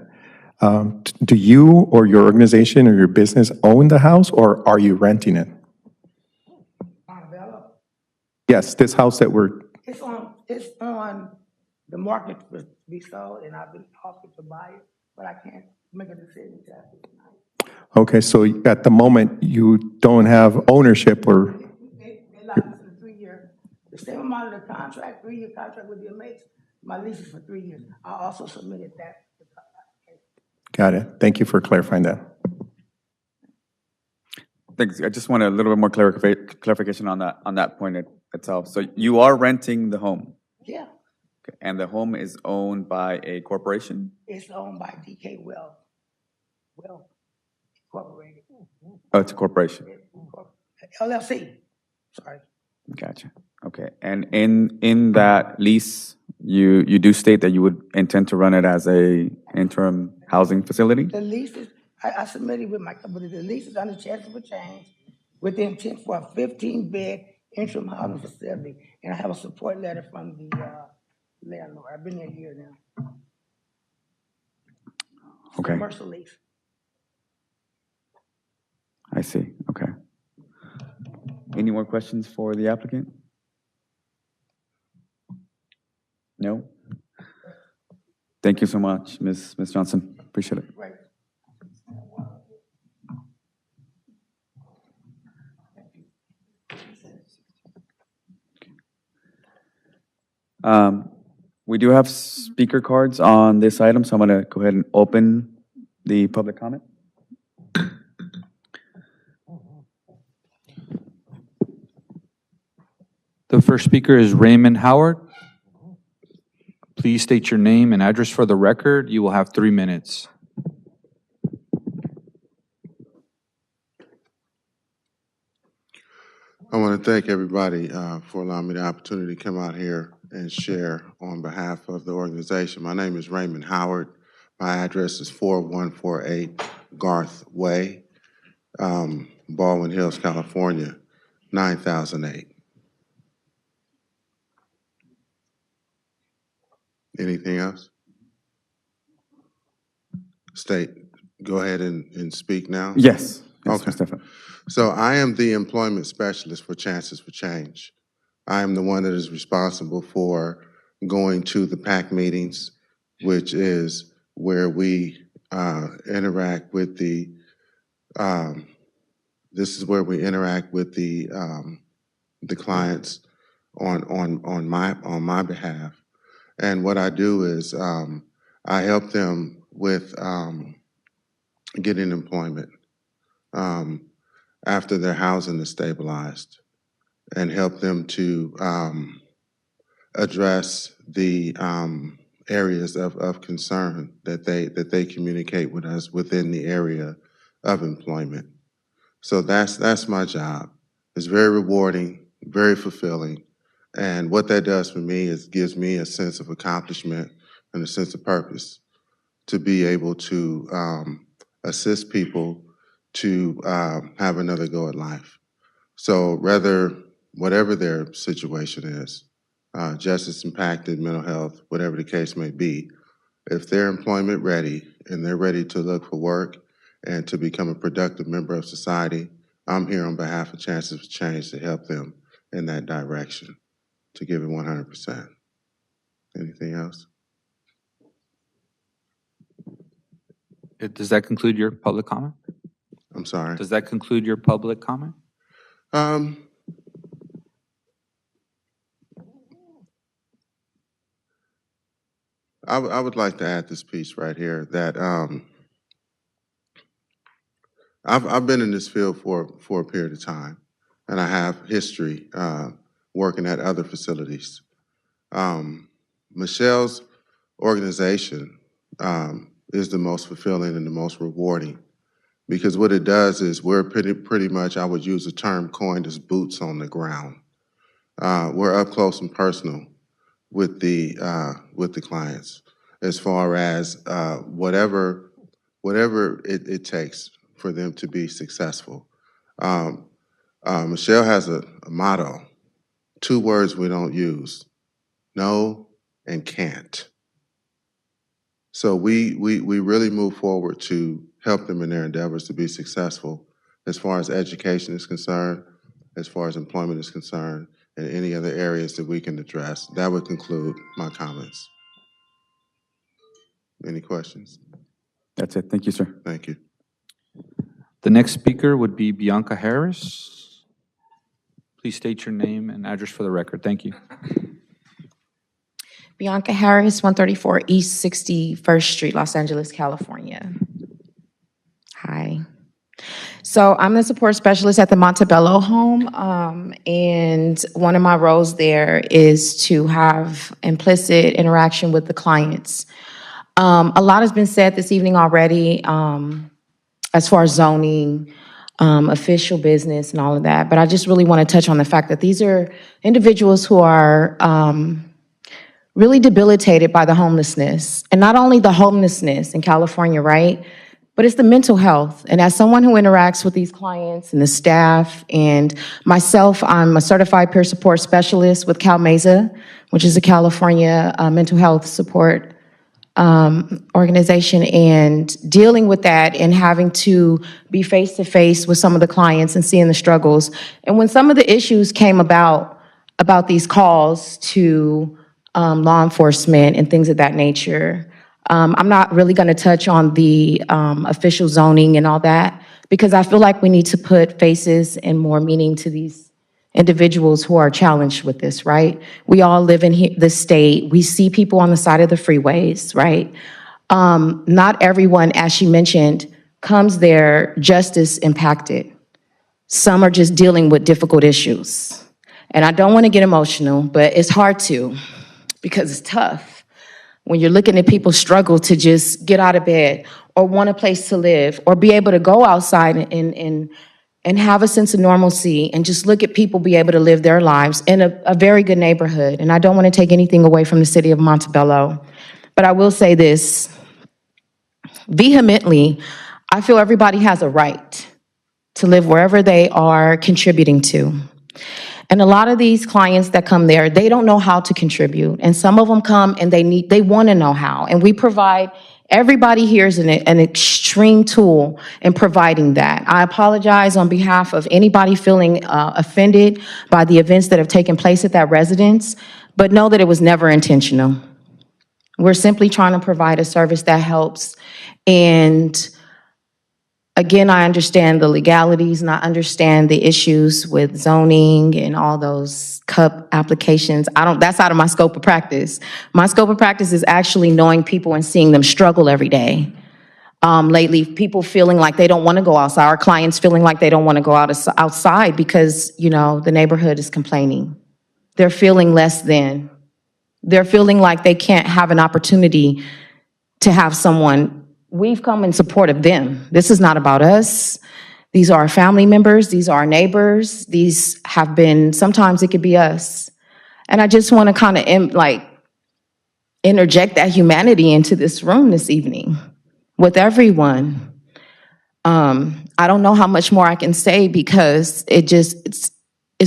do you or your organization or your business own the house, or are you renting it? Montebello? Yes, this house that we're... It's on the market to be sold, and I've been offered to buy it, but I can't make a decision until after tonight. Okay, so at the moment, you don't have ownership or... They locked us in a 3-year, the same amount of the contract, 3-year contract with the inmates. My lease is for 3 years. I also submitted that. Got it. Thank you for clarifying that. Thanks. I just want a little bit more clarification on that point itself. So you are renting the home, Yeah, okay, and the home is owned by a corporation? it's owned by DK Well Incorporated. Oh, it's a corporation. LLC, sorry. Gotcha. Okay. And in that lease, you do state that you would intend to run it as a interim housing facility? The lease is, I submitted with my company, the lease is under chances for change with the intent for a 15-bed interim housing facility. And I have a support letter from the landlord. I've been there a year now. It's a Okay. commercial lease. I see. Okay. Any more questions for the applicant? No? Thank you so much, Ms. Johnson. Appreciate it. Right. We do have speaker cards on this item, so I'm going to go ahead and open the public comment. The first speaker is Raymond Howard. Please state your name and address for the record. You will have 3 minutes. I want to thank everybody for allowing me the opportunity to come out here and share on behalf of the organization. My name is Raymond Howard. My address is 4148 Garth Way, Baldwin Hills, California, 9008. Anything else? Go ahead and speak now. Yes. Okay. Stefan. So I am the employment specialist for Chances for Change. I am the one that is responsible for going to the PAC meetings, which is where we interact with the, this is where we interact with the clients on my behalf. And what I do is I help them with getting employment after their housing is stabilized, and help them to address the areas of concern that they communicate with us within the area of employment. So that's my job. It's very rewarding, very fulfilling, and what that does for me is gives me a sense of accomplishment and a sense of purpose to be able to assist people to have another go at life. So whatever their situation is, justice impacted, mental health, whatever the case may be, if they're employment ready and they're ready to look for work and to become a productive member of society, I'm here on behalf of Chances for Change to help them in that direction, to give it 100%. Anything else? Does that conclude your public comment? I'm sorry. Does that conclude your public comment? I would like to add this piece right here that I've been in this field for a period of time, and I have history working at other facilities. Michelle's organization is the most fulfilling and the most rewarding, because what it does is we're pretty much, I would use a term coined as boots on the ground. We're up close and personal with the clients, as far as whatever it takes for them to be successful. Michelle has a motto, 2 words we don't use: no and can't. So we really move forward to help them in their endeavors to be successful as far as education is concerned, as far as employment is concerned, and any other areas that we can address. That would conclude my comments. Any questions? That's it. Thank you, sir. Thank you. The next speaker would be Bianca Harris. Please state your name and address for the record. Thank you. Bianca Harris, 134 East 61st Street, Los Angeles, California. Hi. So I'm the support specialist at the Montebello home, and one of my roles there is to have implicit interaction with the clients. A lot has been said this evening already, as far as zoning, official business and all of that, but I just really want to touch on the fact that these are individuals who are really debilitated by the homelessness. And not only the homelessness in California, right? But it's the mental health. And as someone who interacts with these clients and the staff and myself, I'm a certified peer support specialist with CalMesa, which is a California mental health support organization, and dealing with that and having to be face to face with some of the clients and seeing the struggles. And when some of the issues came about these calls to law enforcement and things of that nature, I'm not really going to touch on the official zoning and all that, because I feel like we need to put faces and more meaning to these individuals who are challenged with this, right? We all live in this state. We see people on the side of the freeways, right? Not everyone, as she mentioned, comes there just as impacted. Some are just dealing with difficult issues. And I don't want to get emotional, but it's hard to, because it's tough when you're looking at people struggle to just get out of bed or want a place to live or be able to go outside and have a sense of normalcy and just look at people be able to live their lives in a very good neighborhood. And I don't want to take anything away from the city of Montebello, but I will say this vehemently: I feel everybody has a right to live wherever they are contributing to. And a lot of these clients that come there, they don't know how to contribute. And some of them come and they want to know how. And we provide, everybody here is an extreme tool in providing that. I apologize on behalf of anybody feeling offended by the events that have taken place at that residence, but know that it was never intentional. We're simply trying to provide a service that helps. And again, I understand the legalities and I understand the issues with zoning and all those CUP applications. That's out of my scope of practice. My scope of practice is actually knowing people and seeing them struggle every day. Lately, people feeling like they don't want to go outside, our clients feeling like they don't want to go outside because, the neighborhood is complaining. They're feeling less than. They're feeling like they can't have an opportunity to have someone. We've come in support of them. This is not about us. These are our family members. These are our neighbors. These have been, sometimes it could be us. And I just want to kind of interject that humanity into this room this evening with everyone. I don't know how much more I can say because it's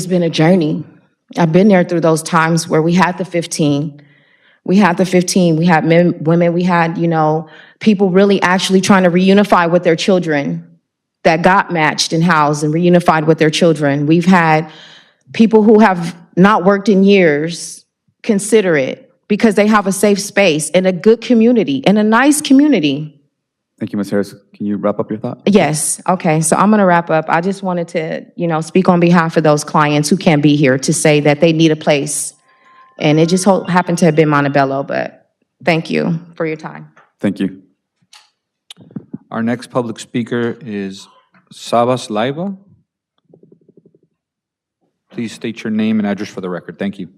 been a journey. I've been there through those times where we had the 15. We had men, women, we had, people really actually trying to reunify with their children that got matched and housed and reunified with their children. We've had people who have not worked in years consider it because they have a safe space in a good community, in a nice community. Thank you, Ms. Harris. Can you wrap up your thought? Yes. Okay. So I'm going to wrap up. I just wanted to, speak on behalf of those clients who can't be here to say that they need a place. And it just happened to have been Montebello, but thank you for your time. Thank you. Our next public speaker is Sabas Laiba. Please state your name and address for the record. Thank you.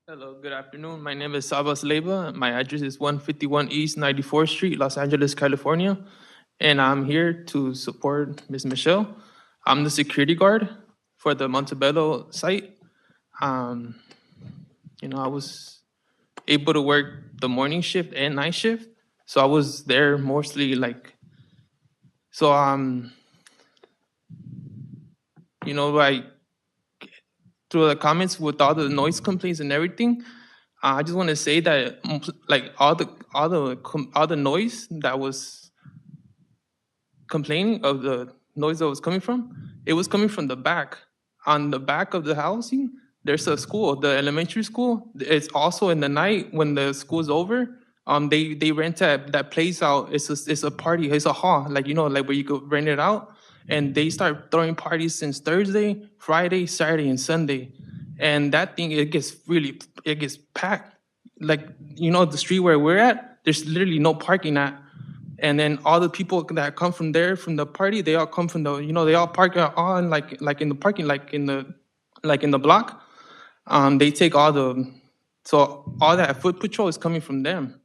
Hello, good afternoon. My name is Sabas Laiba. My address is 151 East 94th Street, Los Angeles, California. And I'm here to support Ms. Michelle. I'm the security guard for the Montebello site. I was able to work the morning shift and night shift. So I was there mostly through the comments with all the noise complaints and everything, I just want to say that all the noise that was complaining of the noise that was coming from, it was coming from the back. On the back of the housing, there's a school, the elementary school. It's also in the night when the school's over. They rent that place out. It's a party. It's a hall, where you could rent it out. And they start throwing parties since Thursday, Friday, Saturday, and Sunday. and that thing, it gets packed. Like, the street where we're at, there's literally no parking at. And then all the people that come from there, from the party, they all come from they all park on like in the parking, like in the block. They take so all that foot patrol is coming from them.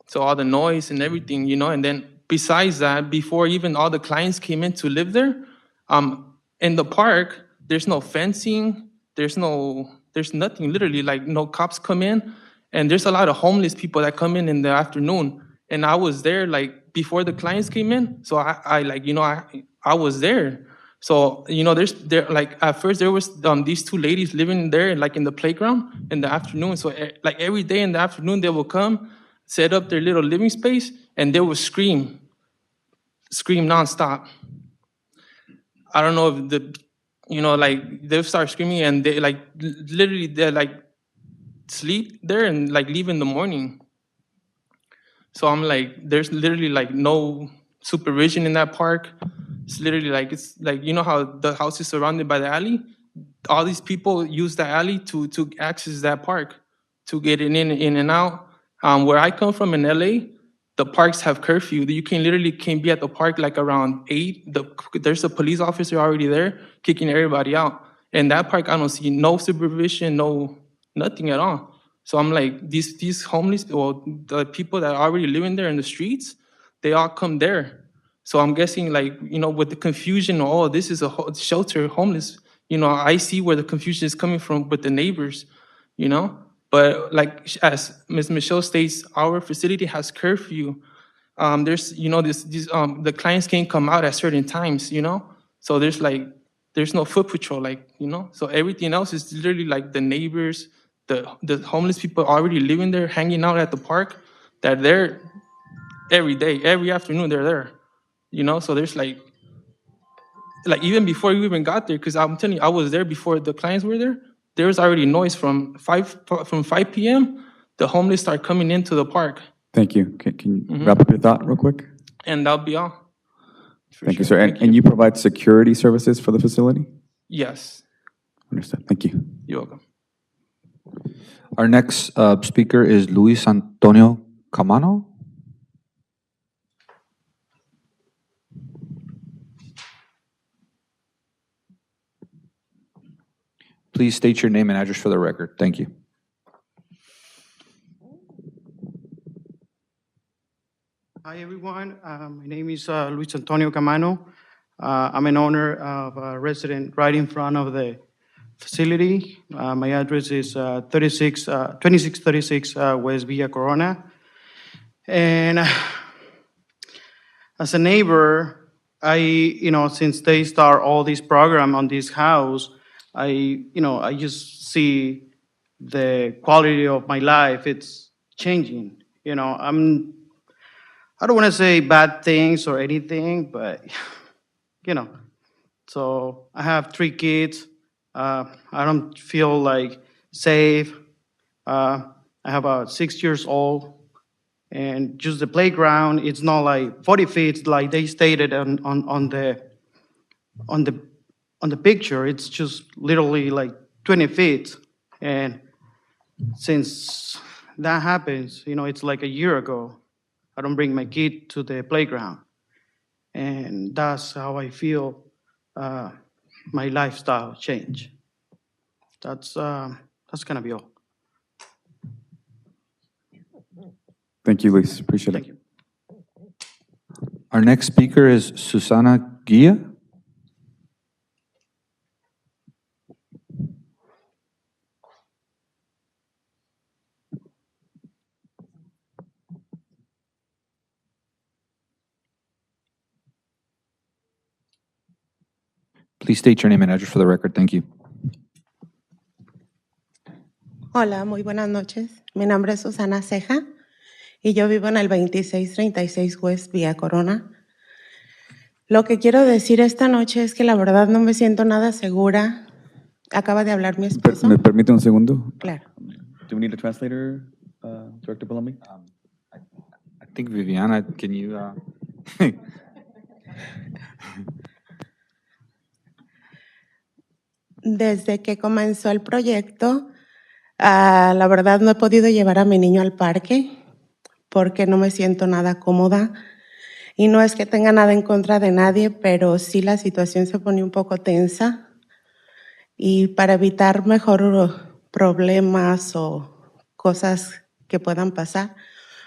So all the noise and everything, and then besides that, before even all the clients came in to live there, in the park, there's no fencing, there's nothing, literally, like no cops come in, and there's a lot of homeless people that come in the afternoon. And I was there like before the clients came in, so I was there. So there like at first there was these two ladies living there like in the playground in the afternoon. So like every day in the afternoon they will come, set up their little living space, and they will scream nonstop. I don't know if like they'll start screaming and they like literally they like sleep there and like leave in the morning. So I'm like, there's literally like no supervision in that park. It's literally like, it's like, how the house is surrounded by the alley? All these people use the alley to access that park, to get in and out. Where I come from in LA, the parks have curfew. You can't be at the park like around 8. There's a police officer already there kicking everybody out. In that park, I don't see no supervision, nothing at all. So I'm like, these homeless, or the people that are already living there in the streets, they all come there. So I'm guessing like, with the confusion, oh, this is a shelter, homeless, I see where the confusion is coming from with the neighbors, But like as Ms. Michelle states, our facility has curfew. There's, the clients can't come out at certain times, So there's no foot patrol, So everything else is literally like the neighbors, the homeless people already living there, hanging out at the park, that they're every day, every afternoon they're there, So there's like even before you even got there, because I'm telling you, I was there before the clients were there. There was already noise from 5 p.m. The homeless start coming into the park, Thank you. Can you wrap up your thought real quick? and that'll be all. Thank you, sir. And you provide security services for the facility? Yes, Understood. Thank you. you're welcome. Our next speaker is Luis Antonio Camano. Please state your name and address for the record. Thank you. Hi, everyone. My name is Luis Antonio Camano. I'm an owner of a resident right in front of the facility. My address is 2636 West Villa Corona. And as a neighbor, since they start all this program on this house, I just see the quality of my life. It's changing. I don't want to say bad things or anything, but so I have 3 kids. I don't feel like safe. I have a 6 years old, and just the playground. It's not like 40 feet like they stated on the picture. It's just literally like 20 feet, and since that happens, it's like a year ago. I don't bring my kid to the playground, and that's how I feel. My lifestyle change. That's gonna be all. Thank you, Luis. Appreciate Thank it. you. Our next speaker is Susana Guia. Please state your name and address for the record. Thank you. Hola, muy buenas noches. Mi nombre es Susana Ceja y yo vivo en el 2636 West Villa Corona. Lo que quiero decir esta noche es que la verdad no me siento nada segura. Acaba de hablar mi esposo. ¿Me permite un segundo? Claro. Do we need a translator, Director Palombi? I think Viviana, can you? Desde que comenzó el proyecto, la verdad no he podido llevar a mi niño al parque porque no me siento nada cómoda. Y no es que tenga nada en contra de nadie, pero sí la situación se pone un poco tensa. Y para evitar mejor problemas o cosas que puedan pasar,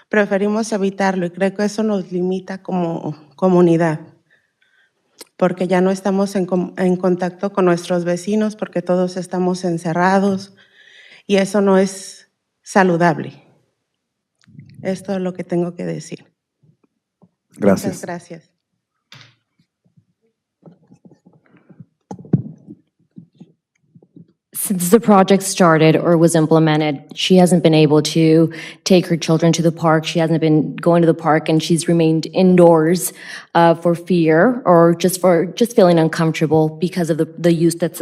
preferimos evitarlo y creo que eso nos limita como comunidad, porque ya no estamos en contacto con nuestros vecinos porque todos estamos encerrados y eso no es saludable. Esto es lo que tengo que decir. Gracias. Muchas gracias. Since the project started or was implemented, she hasn't been able to take her children to the park. She hasn't been going to the park, and she's remained indoors for fear or just feeling uncomfortable because of the use that's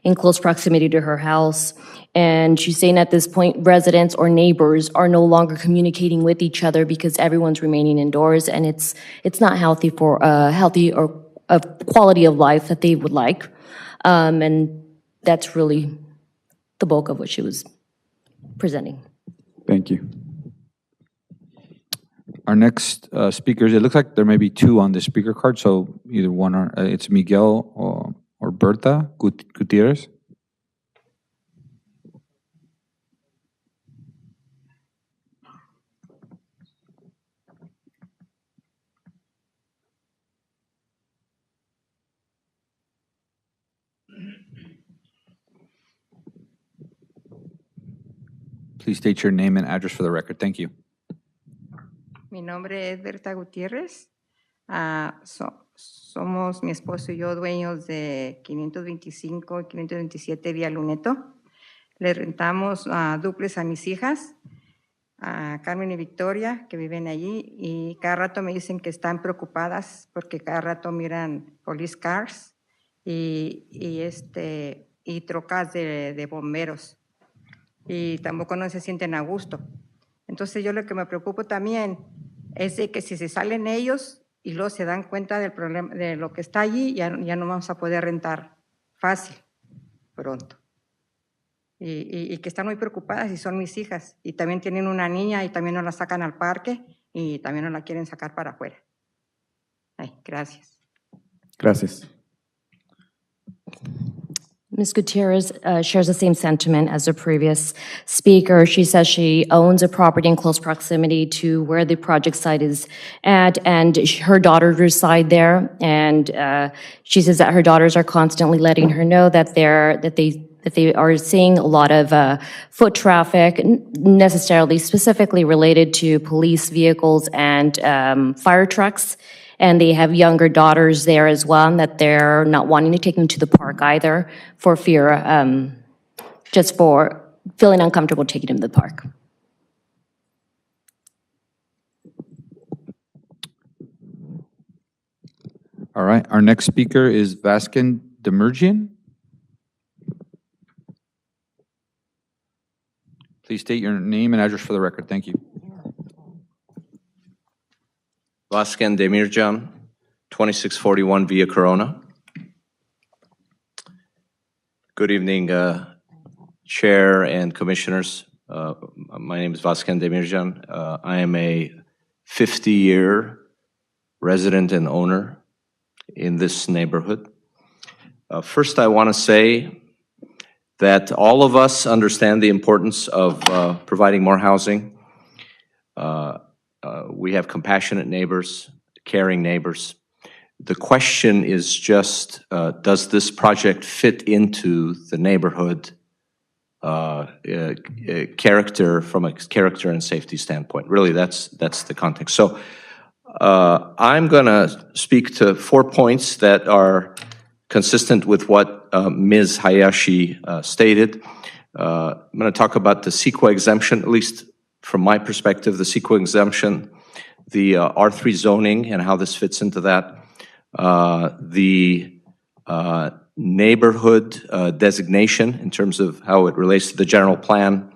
in close proximity to her house. And she's saying at this point, residents or neighbors are no longer communicating with each other because everyone's remaining indoors, and it's not healthy for healthy or a quality of life that they would like. And that's really the bulk of what she was presenting. Thank you. Our next speakers, it looks like there may be two on the speaker card, so either one or it's Miguel or Berta Gutierrez. Please state your name and address for the record. Thank you. Mi nombre es Berta Gutiérrez. Somos mi esposo y yo dueños de 525 y 527 Vía Luneto. Le rentamos duples a mis hijas, a Carmen y Victoria, que viven allí, y cada rato me dicen que están preocupadas porque cada rato miran police cars y trocas de bomberos. Y tampoco no se sienten a gusto. Entonces yo lo que me preocupo también es de que si se salen ellos y luego se dan cuenta del problema, de lo que está allí, ya no vamos a poder rentar fácil, pronto. Y que están muy preocupadas y son mis hijas. Y también tienen una niña y también nos la sacan al parque y también nos la quieren sacar para afuera. Ay, gracias. Gracias. Ms. Gutierrez shares the same sentiment as the previous speaker. She says she owns a property in close proximity to where the project site is at, and her daughters reside there. And she says that her daughters are constantly letting her know that they are seeing a lot of foot traffic, necessarily specifically related to police vehicles and fire trucks. And they have younger daughters there as well, and that they're not wanting to take them to the park either for fear, just for feeling uncomfortable taking them to the park. All right, our next speaker is Vasken Demirjian. Please state your name and address for the record. Thank you. Vasken Demirjan, 2641 Via Corona. Good evening, Chair and Commissioners. My name is Vasken Demirjan. I am a 50-year resident and owner in this neighborhood. First, I want to say that all of us understand the importance of providing more housing. We have compassionate neighbors, caring neighbors. The question is just, does this project fit into the neighborhood character from a character and safety standpoint? Really, that's the context. So I'm going to speak to 4 points that are consistent with what Ms. Hayashi stated. I'm going to talk about the CEQA exemption, at least from my perspective, the CEQA exemption, the R3 zoning and how this fits into that, the neighborhood designation in terms of how it relates to the general plan,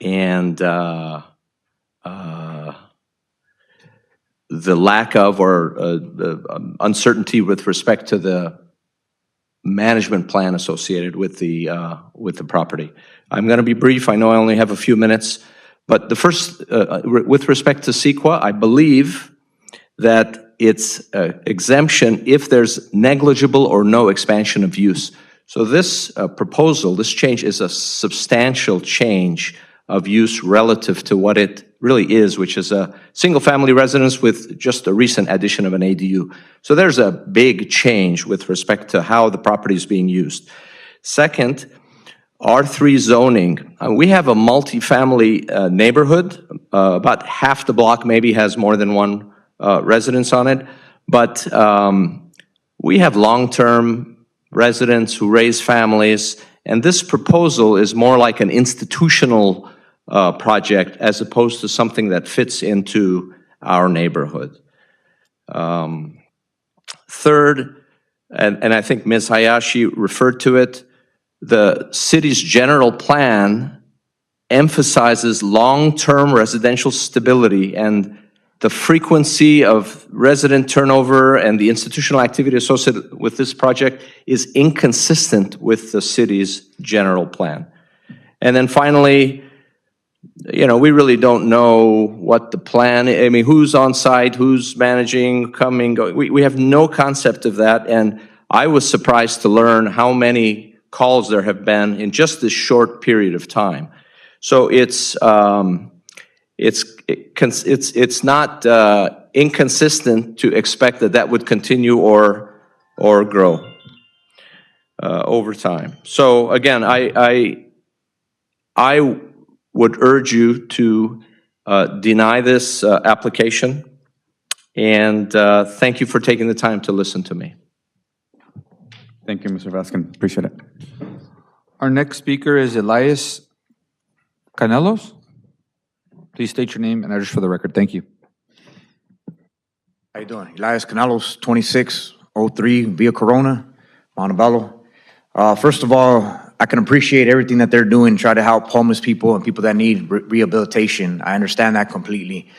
and the lack of or the uncertainty with respect to the management plan associated with the property. I'm going to be brief. I know I only have a few minutes, but the first, with respect to CEQA, I believe that it's exemption if there's negligible or no expansion of use. So this proposal, this change is a substantial change of use relative to what it really is, which is a single-family residence with just a recent addition of an ADU. So there's a big change with respect to how the property is being used. Second, R3 zoning. We have a multifamily neighborhood. About half the block maybe has more than one residence on it, but we have long-term residents who raise families, and this proposal is more like an institutional project as opposed to something that fits into our neighborhood. Third, and I think Ms. Hayashi referred to it, the city's general plan emphasizes long-term residential stability, and the frequency of resident turnover and the institutional activity associated with this project is inconsistent with the city's general plan. And then finally, you know, we really don't know what the plan, I mean, who's on site, who's managing, coming, going. We have no concept of that, and I was surprised to learn how many calls there have been in just this short period of time. So it's not inconsistent to expect that that would continue or grow over time. So again, I would urge you to deny this application, and thank you for taking the time to listen to me. Thank you, Mr. Vasquez. Appreciate it. Our next speaker is Elias Canelos. Please state your name and address for the record. Thank you. How you doing? Elias Canelos, 2603 Via Corona, Montebello. First of all, I can appreciate everything that they're doing, try to help homeless people and people that need rehabilitation. I understand that completely.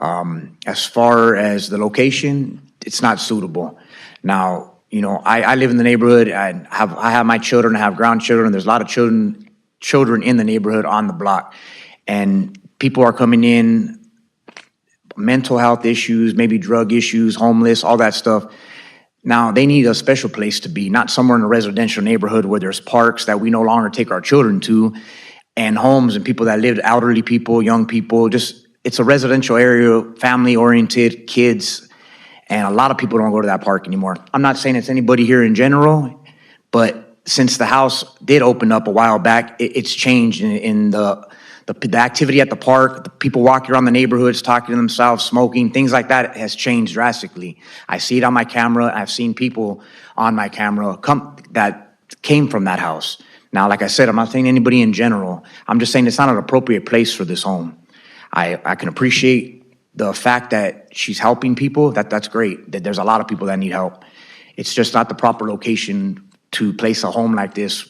As far as the location, it's not suitable. Now, you know, I live in the neighborhood. I have my children, I have grandchildren. There's a lot of children in the neighborhood on the block. And people are coming in, mental health issues, maybe drug issues, homeless, all that stuff. Now, they need a special place to be, not somewhere in a residential neighborhood where there's parks that we no longer take our children to, and homes and people that live, elderly people, young people. Just, it's a residential area, family-oriented, kids, and a lot of people don't go to that park anymore. I'm not saying it's anybody here in general, but since the house did open up a while back, it's changed in the activity at the park, the people walking around the neighborhoods, talking to themselves, smoking, things like that has changed drastically. I see it on my camera. I've seen people on my camera that came from that house. Now, like I said, I'm not saying anybody in general. I'm just saying it's not an appropriate place for this home. I can appreciate the fact that she's helping people. That's great. That there's a lot of people that need help. It's just not the proper location to place a home like this,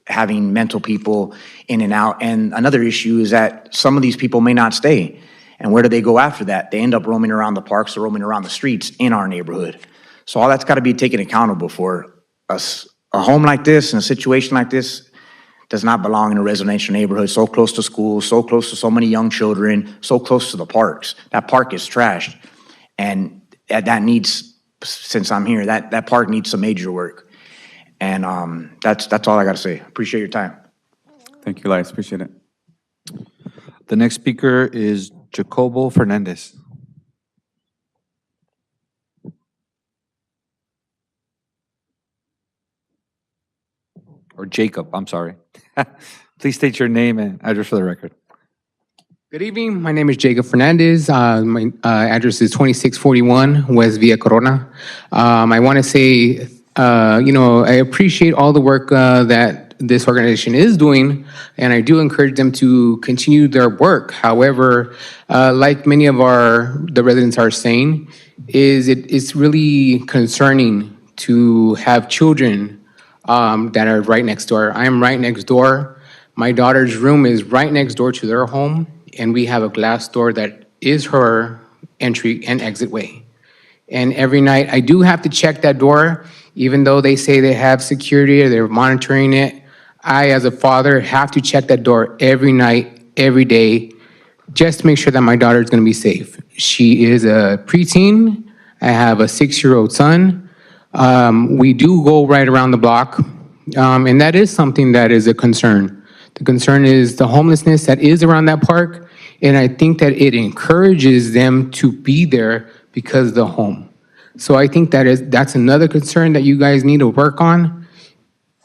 having mental people in and out. And another issue is that some of these people may not stay. And where do they go after that? They end up roaming around the parks or roaming around the streets in our neighborhood. So all that's got to be taken accountable for us. A home like this and a situation like this does not belong in a residential neighborhood so close to schools, so close to so many young children, so close to the parks. That park is trashed. And that needs, since I'm here, that park needs some major work. And that's all I got to say. Appreciate your time. Thank you, Elias. Appreciate it. The next speaker is Jacobo Fernandez. Or Jacob, I'm sorry. Please state your name and address for the record. Good evening. My name is Jacob Fernandez. My address is 2641 West Via Corona. I want to say, I appreciate all the work that this organization is doing, and I do encourage them to continue their work. However, like many of the residents are saying, it's really concerning to have children that are right next door. I am right next door. My daughter's room is right next door to their home, and we have a glass door that is her entry and exit way. And every night, I do have to check that door, even though they say they have security or they're monitoring it. I, as a father, have to check that door every night, every day, just to make sure that my daughter is going to be safe. She is a preteen. I have a 6-year-old son. We do go right around the block, and that is something that is a concern. The concern is the homelessness that is around that park, and I think that it encourages them to be there because of the home. So I think that's another concern that you guys need to work on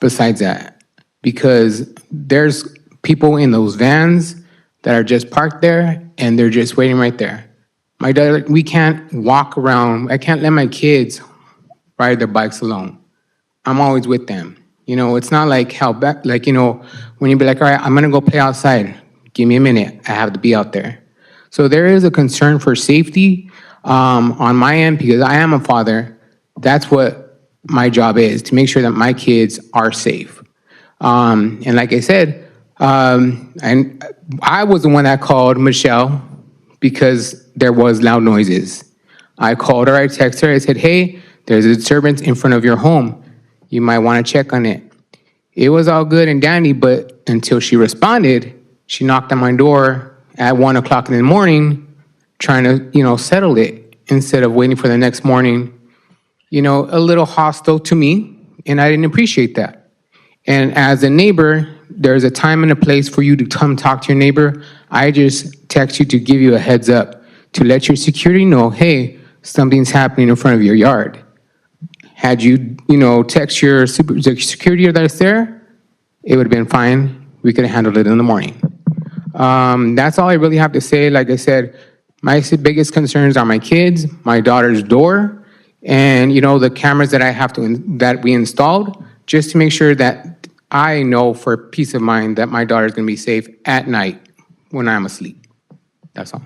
besides that, because there's people in those vans that are just parked there and they're just waiting right there. My daughter, we can't walk around. I can't let my kids ride their bikes alone. I'm always with them. You know, it's not like how back, like, you know, when you be like, all right, I'm gonna go play outside. Give me a minute. I have to be out there. So there is a concern for safety on my end because I am a father. That's what my job is, to make sure that my kids are safe. And like I said, and I was the one that called Michelle because there was loud noises. I called her, I texted her, I said, hey, there's a disturbance in front of your home. You might want to check on it. It was all good and dandy, but until she responded, she knocked on my door at 1 o'clock in the morning, trying to, you know, settle it instead of waiting for the next morning. You know, a little hostile to me, and I didn't appreciate that. And as a neighbor, there's a time and a place for you to come talk to your neighbor. I just text you to give you a heads up, to let your security know, hey, something's happening in front of your yard. Had you, you know, text your security that's there, it would have been fine. We could have handled it in the morning. That's all I really have to say. Like I said, my biggest concerns are my kids, my daughter's door, and, you know, the cameras that I have to, that we installed, just to make sure that I know for peace of mind that my daughter's gonna be safe at night when I'm asleep. That's all.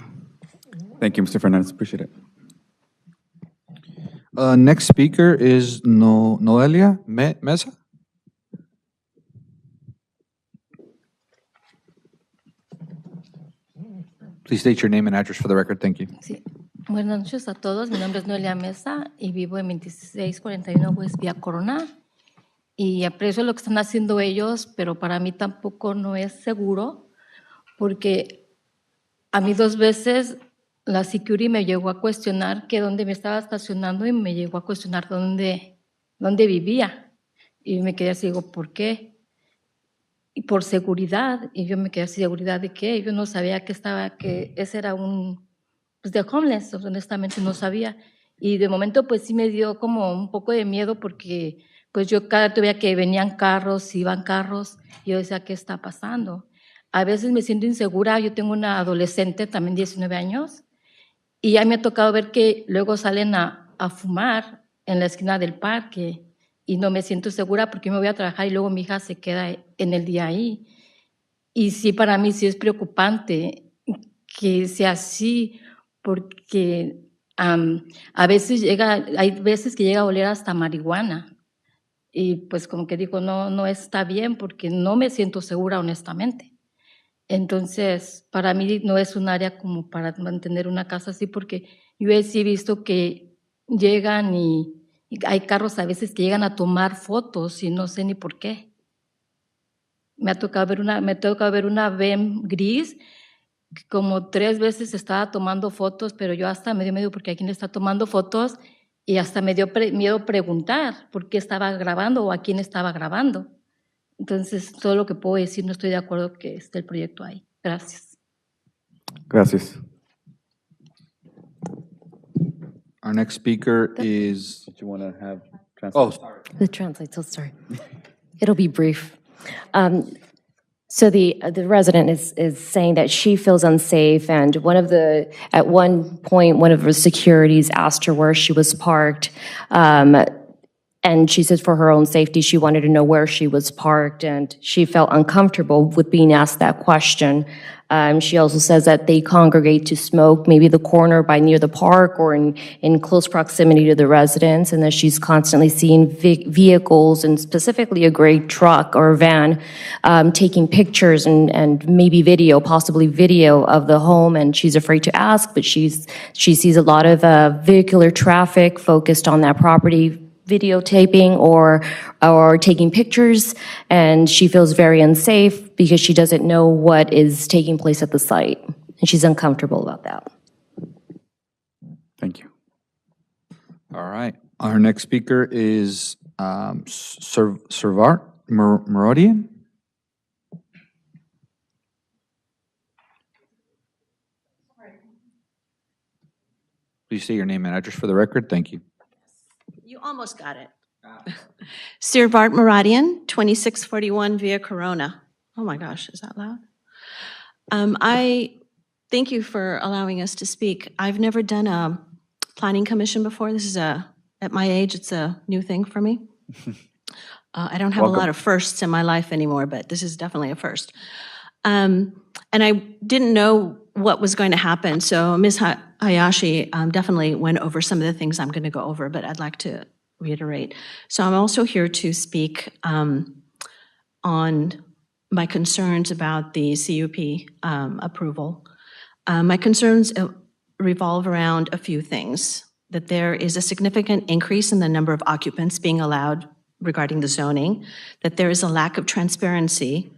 Thank you, Mr. Fernandez. Appreciate it. Next speaker is Noelia Mesa. Please state your name and address for the record. Thank you. Sí. Buenas noches a todos. Mi nombre es Noelia Mesa y vivo en 2641 West Vía Corona. Y aprecio lo que están haciendo ellos, pero para mí tampoco no es seguro, porque a mí 2 veces la security me llegó a cuestionar que dónde me estaba estacionando y me llegó a cuestionar dónde vivía. Y me quedé así, digo, ¿por qué? Y por seguridad. Y yo me quedé así, ¿seguridad de qué? Yo no sabía que ese era pues de homeless, honestamente no sabía. Y de momento pues sí me dio como un poco de miedo porque pues yo cada vez veía que venían carros, iban carros, y yo decía, ¿qué está pasando? A veces me siento insegura. Yo tengo una adolescente, también 19 años, y ya me ha tocado ver que luego salen a fumar en la esquina del parque y no me siento segura porque yo me voy a trabajar y luego mi hija se queda en el día ahí. Y sí, para mí sí es preocupante que sea así porque a veces hay veces que llega a oler hasta marihuana y pues como que digo, no está bien porque no me siento segura honestamente. Entonces, para mí no es un área como para mantener una casa así, porque yo sí he visto que llegan y hay carros a veces que llegan a tomar fotos y no sé ni por qué. Me ha tocado ver una BEM gris que como 3 veces estaba tomando fotos, pero yo hasta me dio miedo porque aquí le está tomando fotos y hasta me dio miedo preguntar por qué estaba grabando o a quién estaba grabando. Entonces, todo lo que puedo decir, no estoy de acuerdo que esté el proyecto ahí. Gracias. Gracias. Our next speaker is. Did you want to have Oh, sorry. The translate, so sorry. It'll be brief. So the resident is saying that she feels unsafe, and at one point, one of the securities asked her where she was parked, and she said for her own safety, she wanted to know where she was parked, and she felt uncomfortable with being asked that question. She also says that they congregate to smoke, maybe the corner by near the park or in close proximity to the residence, and that she's constantly seeing vehicles, and specifically a gray truck or van, taking pictures and maybe video, possibly video of the home, and she's afraid to ask, but she sees a lot of vehicular traffic focused on that property, videotaping or taking pictures, and she feels very unsafe because she doesn't know what is taking place at the site, and she's uncomfortable about that. Thank you. All right. Our next speaker is Servart Merodian. Please say your name and address for the record. Thank you. You almost got it. Sirvart Maradian, 2641 Via Corona. Oh my gosh, is that loud? I thank you for allowing us to speak. I've never done a planning commission before. This is at my age, it's a new thing for me. I don't have a lot of firsts in my life anymore, but this is definitely a first. And I didn't know what was going to happen. So Ms. Hayashi definitely went over some of the things I'm going to go over, but I'd like to reiterate. So I'm also here to speak on my concerns about the CUP approval. My concerns revolve around a few things: that there is a significant increase in the number of occupants being allowed regarding the zoning, that there is a lack of transparency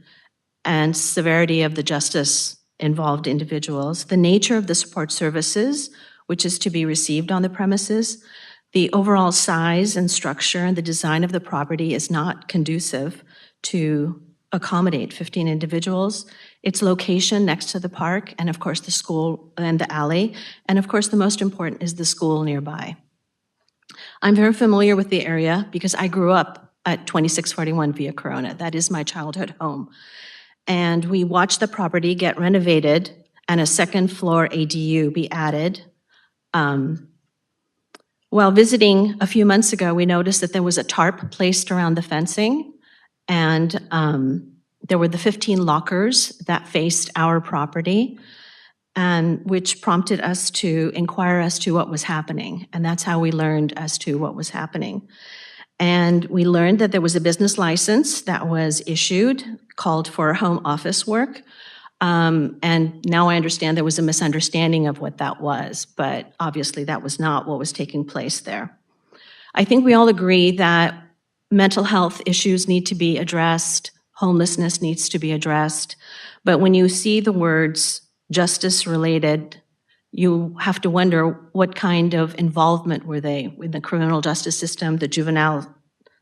and severity of the justice involved individuals, the nature of the support services, which is to be received on the premises, the overall size and structure and the design of the property is not conducive to accommodate 15 individuals, its location next to the park, and of course the school and the alley, and of course the most important is the school nearby. I'm very familiar with the area because I grew up at 2641 Via Corona. That is my childhood home. And we watched the property get renovated and a second floor ADU be added. While visiting a few months ago, we noticed that there was a tarp placed around the fencing, and there were the 15 lockers that faced our property, and which prompted us to inquire as to what was happening. And that's how we learned as to what was happening. And we learned that there was a business license that was issued, called for home office work. And now I understand there was a misunderstanding of what that was, but obviously that was not what was taking place there. I think we all agree that mental health issues need to be addressed, homelessness needs to be addressed, but when you see the words justice-related, you have to wonder what kind of involvement were they in the criminal justice system, the juvenile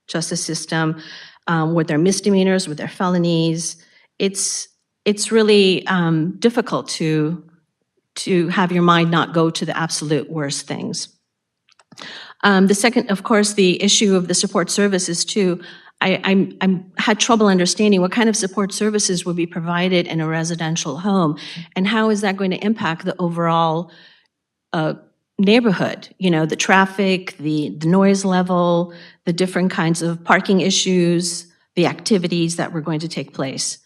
justice system, were there misdemeanors, were there felonies? It's really difficult to have your mind not go to the absolute worst things. The second, of course, the issue of the support services too. I had trouble understanding what kind of support services would be provided in a residential home, and how is that going to impact the overall neighborhood? You know, the traffic, the noise level, the different kinds of parking issues, the activities that were going to take place.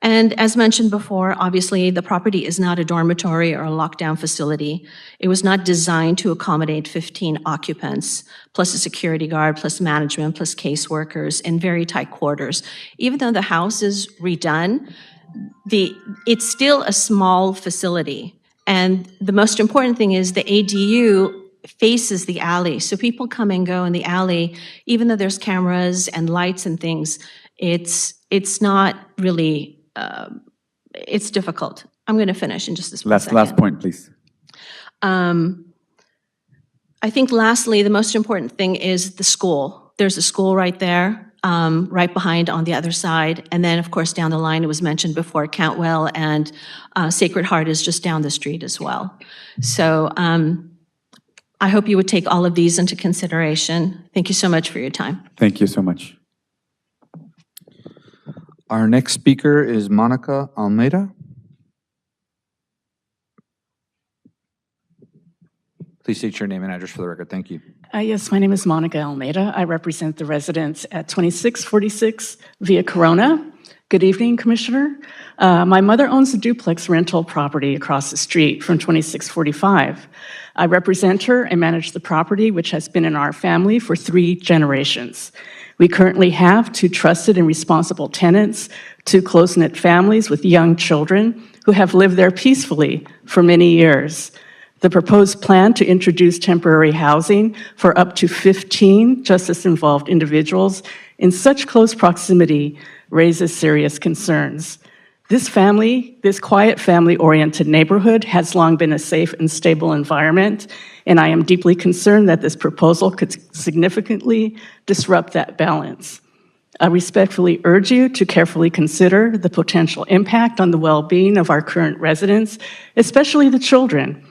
And as mentioned before, obviously the property is not a dormitory or a lockdown facility. It was not designed to accommodate 15 occupants, plus a security guard, plus management, plus caseworkers in very tight quarters. Even though the house is redone, it's still a small facility. And the most important thing is the ADU faces the alley. So people come and go in the alley, even though there's cameras and lights and things, it's not really, it's difficult. I'm going to finish in just this one second. Last point, please. I think lastly, the most important thing is the school. There's a school right there, right behind on the other side. And then, of course, down the line, it was mentioned before, Cantwell and Sacred Heart is just down the street as well. So I hope you would take all of these into consideration. Thank you so much for your time. Thank you so much. Our next speaker is Monica Almeida. Please state your name and address for the record. Thank you. Yes, my name is Monica Almeida. I represent the residents at 2646 Via Corona. Good evening, Commissioner. My mother owns a duplex rental property across the street from 2645. I represent her and manage the property, which has been in our family for 3 generations. We currently have 2 trusted and responsible tenants, 2 close-knit families with young children who have lived there peacefully for many years. The proposed plan to introduce temporary housing for up to 15 justice-involved individuals in such close proximity raises serious concerns. This quiet family-oriented neighborhood has long been a safe and stable environment, and I am deeply concerned that this proposal could significantly disrupt that balance. I respectfully urge you to carefully consider the potential impact on the well-being of our current residents, especially the children.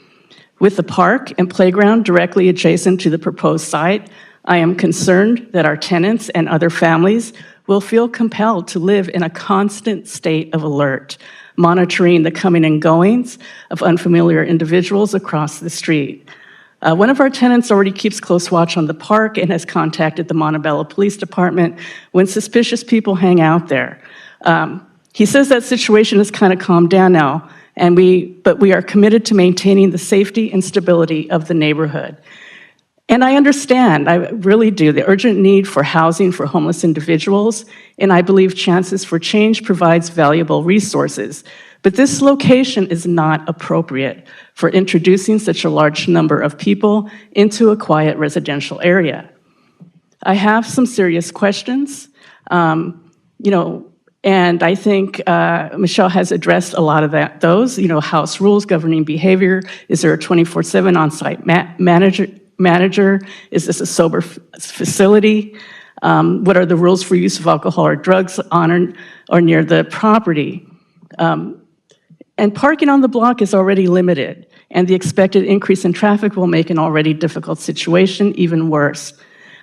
With the park and playground directly adjacent to the proposed site, I am concerned that our tenants and other families will feel compelled to live in a constant state of alert, monitoring the coming and goings of unfamiliar individuals across the street. One of our tenants already keeps close watch on the park and has contacted the Montebello Police Department when suspicious people hang out there. He says that situation has kind of calmed down now, but we are committed to maintaining the safety and stability of the neighborhood. And I understand, I really do, the urgent need for housing for homeless individuals, and I believe Chances for Change provides valuable resources. But this location is not appropriate for introducing such a large number of people into a quiet residential area. I have some serious questions, and I think Michelle has addressed a lot of those. House rules governing behavior. Is there a 24/7 on-site manager? Is this a sober facility? What are the rules for use of alcohol or drugs on or near the property? And parking on the block is already limited, and the expected increase in traffic will make an already difficult situation even worse.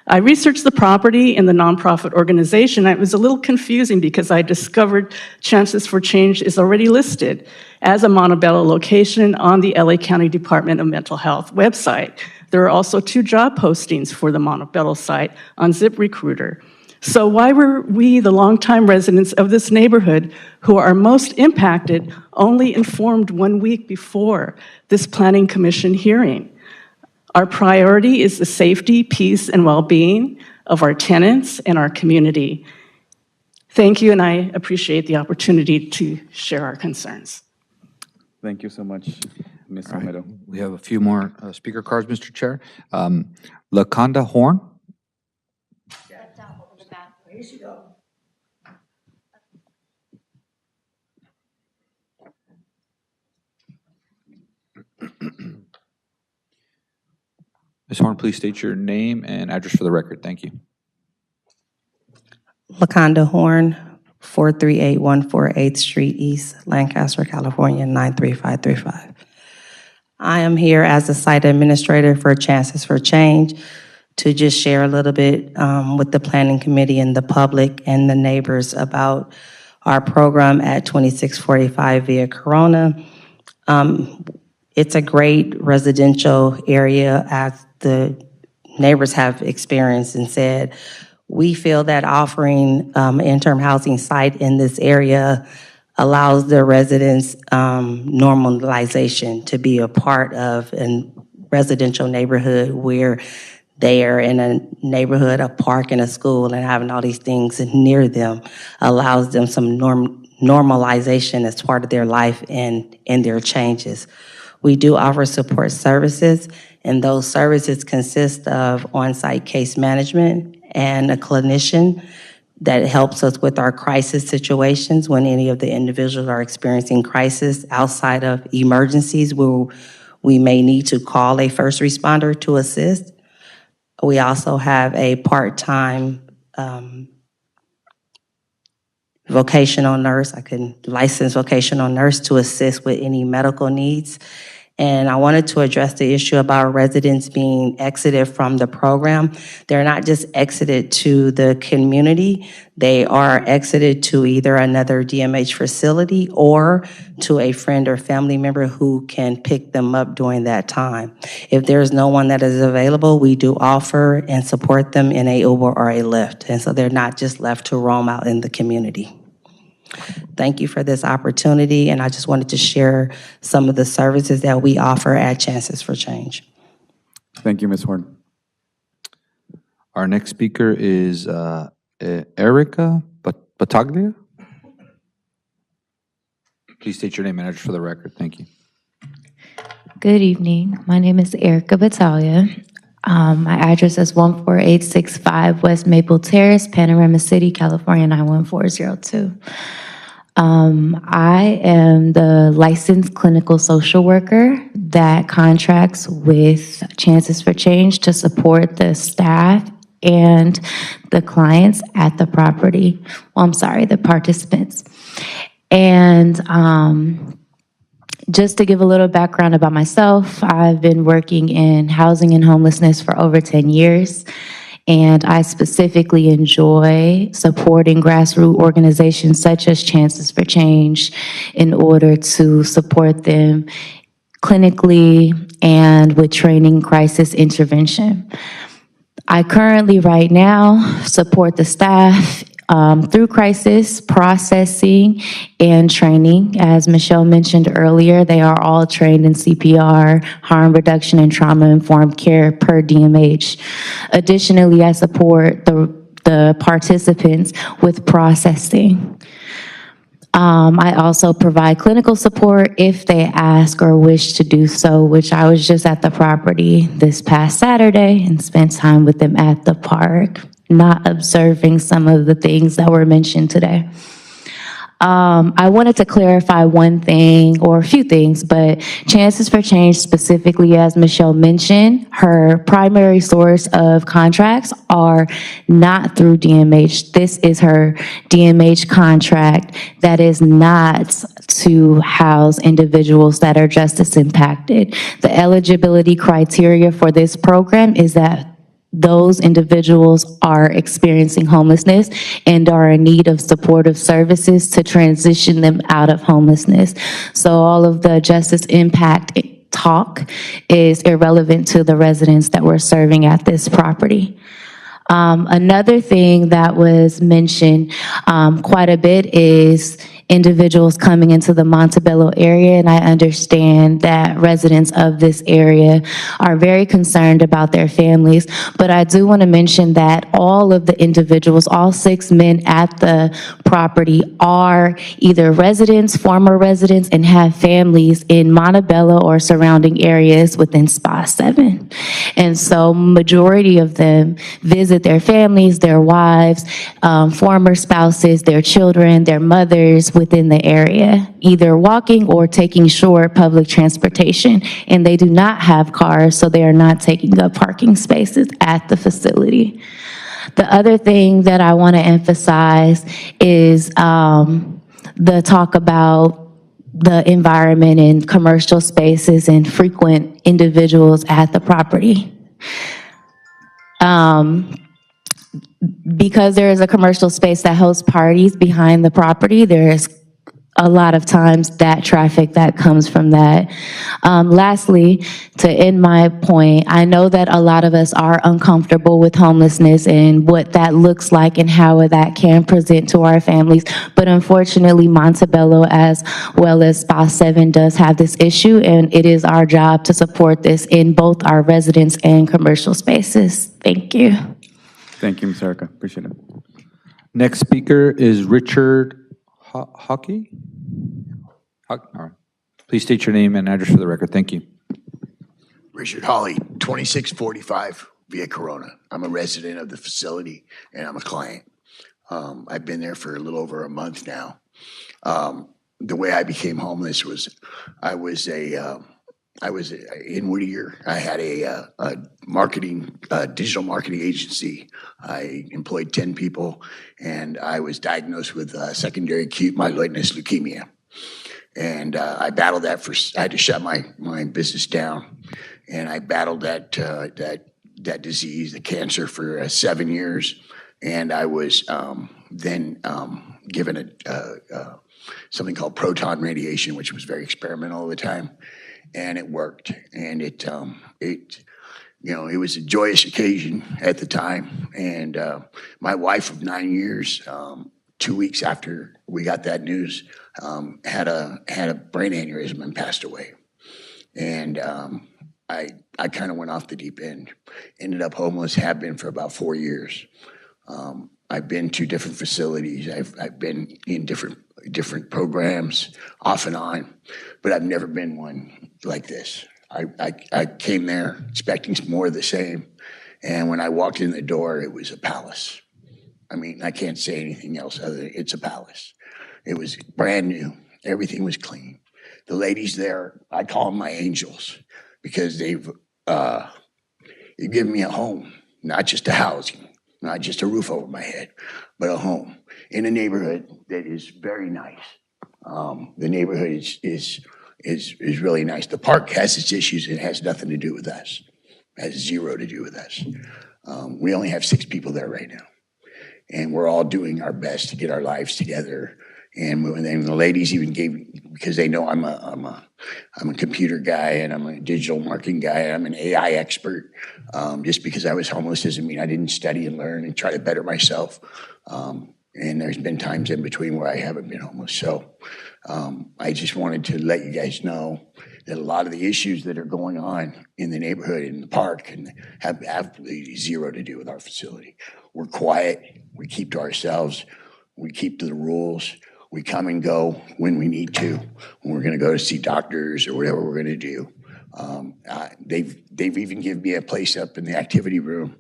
I researched the property and the nonprofit organization. It was a little confusing because I discovered Chances for Change is already listed as a Montebello location on the LA County Department of Mental Health website. There are also 2 job postings for the Montebello site on ZipRecruiter. So why were we, the longtime residents of this neighborhood who are most impacted, only informed 1 week before this Planning Commission hearing? Our priority is the safety, peace, and well-being of our tenants and our community. Thank you, and I appreciate the opportunity to share our concerns. Thank you so much, Ms. Romero. We have a few more speaker cards, Mr. Chair. LaConda Horn. Here she go. Ms. Horn, please state your name and address for the record. Thank you. LaConda Horn, 43814 8th Street East, Lancaster, California, 93535. I am here as the site administrator for Chances for Change to just share a little bit with the Planning Committee and the public and the neighbors about our program at 2645 Via Corona. It's a great residential area, as the neighbors have experienced and said. We feel that offering an interim housing site in this area allows the residents normalization to be a part of a residential neighborhood where they are in a neighborhood, a park, and a school, and having all these things near them allows them some normalization as part of their life and in their changes. We do offer support services, and those services consist of on-site case management and a clinician that helps us with our crisis situations when any of the individuals are experiencing crisis outside of emergencies where we may need to call a first responder to assist. We also have a part-time vocational nurse, licensed vocational nurse to assist with any medical needs. And I wanted to address the issue about residents being exited from the program. They're not just exited to the community, they are exited to either another DMH facility or to a friend or family member who can pick them up during that time. If there's no one that is available, we do offer and support them in a Uber or a Lyft. And so they're not just left to roam out in the community. Thank you for this opportunity, and I just wanted to share some of the services that we offer at Chances for Change. Thank you, Ms. Horn. Our next speaker is Erica Battaglia. Please state your name and address for the record. Thank you. Good evening. My name is Erica Battaglia. My address is 14865 West Maple Terrace, Panorama City, California, 91402. I am the licensed clinical social worker that contracts with Chances for Change to support the staff and the clients at the property. Well, I'm sorry, the participants. And just to give a little background about myself, I've been working in housing and homelessness for over 10 years. And I specifically enjoy supporting grassroots organizations such as Chances for Change in order to support them clinically and with training crisis intervention. I currently, right now, support the staff through crisis processing and training. As Michelle mentioned earlier, they are all trained in CPR, harm reduction, and trauma-informed care per DMH. Additionally, I support the participants with processing. I also provide clinical support if they ask or wish to do so, which I was just at the property this past Saturday and spent time with them at the park, not observing some of the things that were mentioned today. I wanted to clarify one thing, or a few things, but Chances for Change specifically, as Michelle mentioned, her primary source of contracts are not through DMH. This is her DMH contract that is not to house individuals that are justice impacted. The eligibility criteria for this program is that those individuals are experiencing homelessness and are in need of supportive services to transition them out of homelessness. So all of the justice impact talk is irrelevant to the residents that we're serving at this property. Another thing that was mentioned quite a bit is individuals coming into the Montebello area, and I understand that residents of this area are very concerned about their families, but I do want to mention that all of the individuals, all 6 men at the property are either residents, former residents, and have families in Montebello or surrounding areas within SPA 7. And so majority of them visit their families, their wives, former spouses, their children, their mothers within the area, either walking or taking short public transportation. And they do not have cars, so they are not taking up parking spaces at the facility. The other thing that I want to emphasize is the talk about the environment in commercial spaces and frequent individuals at the property. Because there is a commercial space that hosts parties behind the property, there is a lot of times that traffic that comes from that. Lastly, to end my point, I know that a lot of us are uncomfortable with homelessness and what that looks like and how that can present to our families. But unfortunately, Montebello, as well as SPA 7, does have this issue, and it is our job to support this in both our residence and commercial spaces. Thank you. Thank you, Ms. Erica. Appreciate it. Next speaker is Richard Hockey. All right. Please state your name and address for the record. Thank you. Richard Hawley, 2645 Via Corona. I'm a resident of the facility and I'm a client. I've been there for a little over a month now. The way I became homeless was I was in Whittier. I had a digital marketing agency. I employed 10 people, and I was diagnosed with secondary acute myeloid leukemia. And I battled that I had to shut my business down, and I battled that disease, the cancer, for 7 years. And I was then given something called proton radiation, which was very experimental at the time. And it worked, and it was a joyous occasion at the time. And my wife of 9 years 2 weeks after we got that news, had a brain aneurysm and passed away. And I kind of went off the deep end. Ended up homeless, have been for about 4 years. I've been to different facilities. I've been in different programs off and on, but I've never been one like this. I came there expecting more of the same. And when I walked in the door, it was a palace. I mean, I can't say anything else other than it's a palace. It was brand new. Everything was clean. The ladies there, I call them my angels because they've given me a home, not just a housing, not just a roof over my head, but a home in a neighborhood that is very nice. The neighborhood is really nice. The park has its issues. It has nothing to do with us. It has zero to do with us. We only have 6 people there right now, and we're all doing our best to get our lives together. And the ladies even gave, because they know I'm a computer guy and I'm a digital marketing guy and I'm an AI expert. Just because I was homeless doesn't mean I didn't study and learn and try to better myself. And there's been times in between where I haven't been homeless. So I just wanted to let you guys know that a lot of the issues that are going on in the neighborhood, in the park, and have absolutely zero to do with our facility. We're quiet. We keep to ourselves. We keep to the rules. We come and go when we need to. When we're going to go to see doctors or whatever we're going to do. They've even given me a place up in the activity room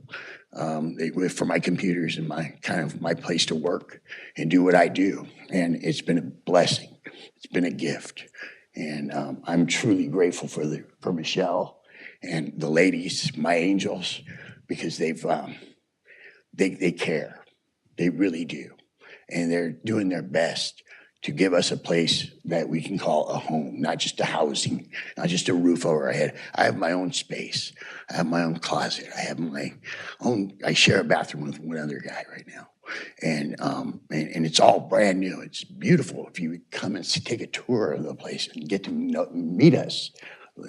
for my computers and my place to work and do what I do. And it's been a blessing. It's been a gift. And I'm truly grateful for Michelle and the ladies, my angels, because they care. They really do. And they're doing their best to give us a place that we can call a home, not just a housing, not just a roof over our head. I have my own space. I have my own closet. I have my own, I share a bathroom with one other guy right now. And it's all brand new. It's beautiful. If you come and take a tour of the place and get to meet us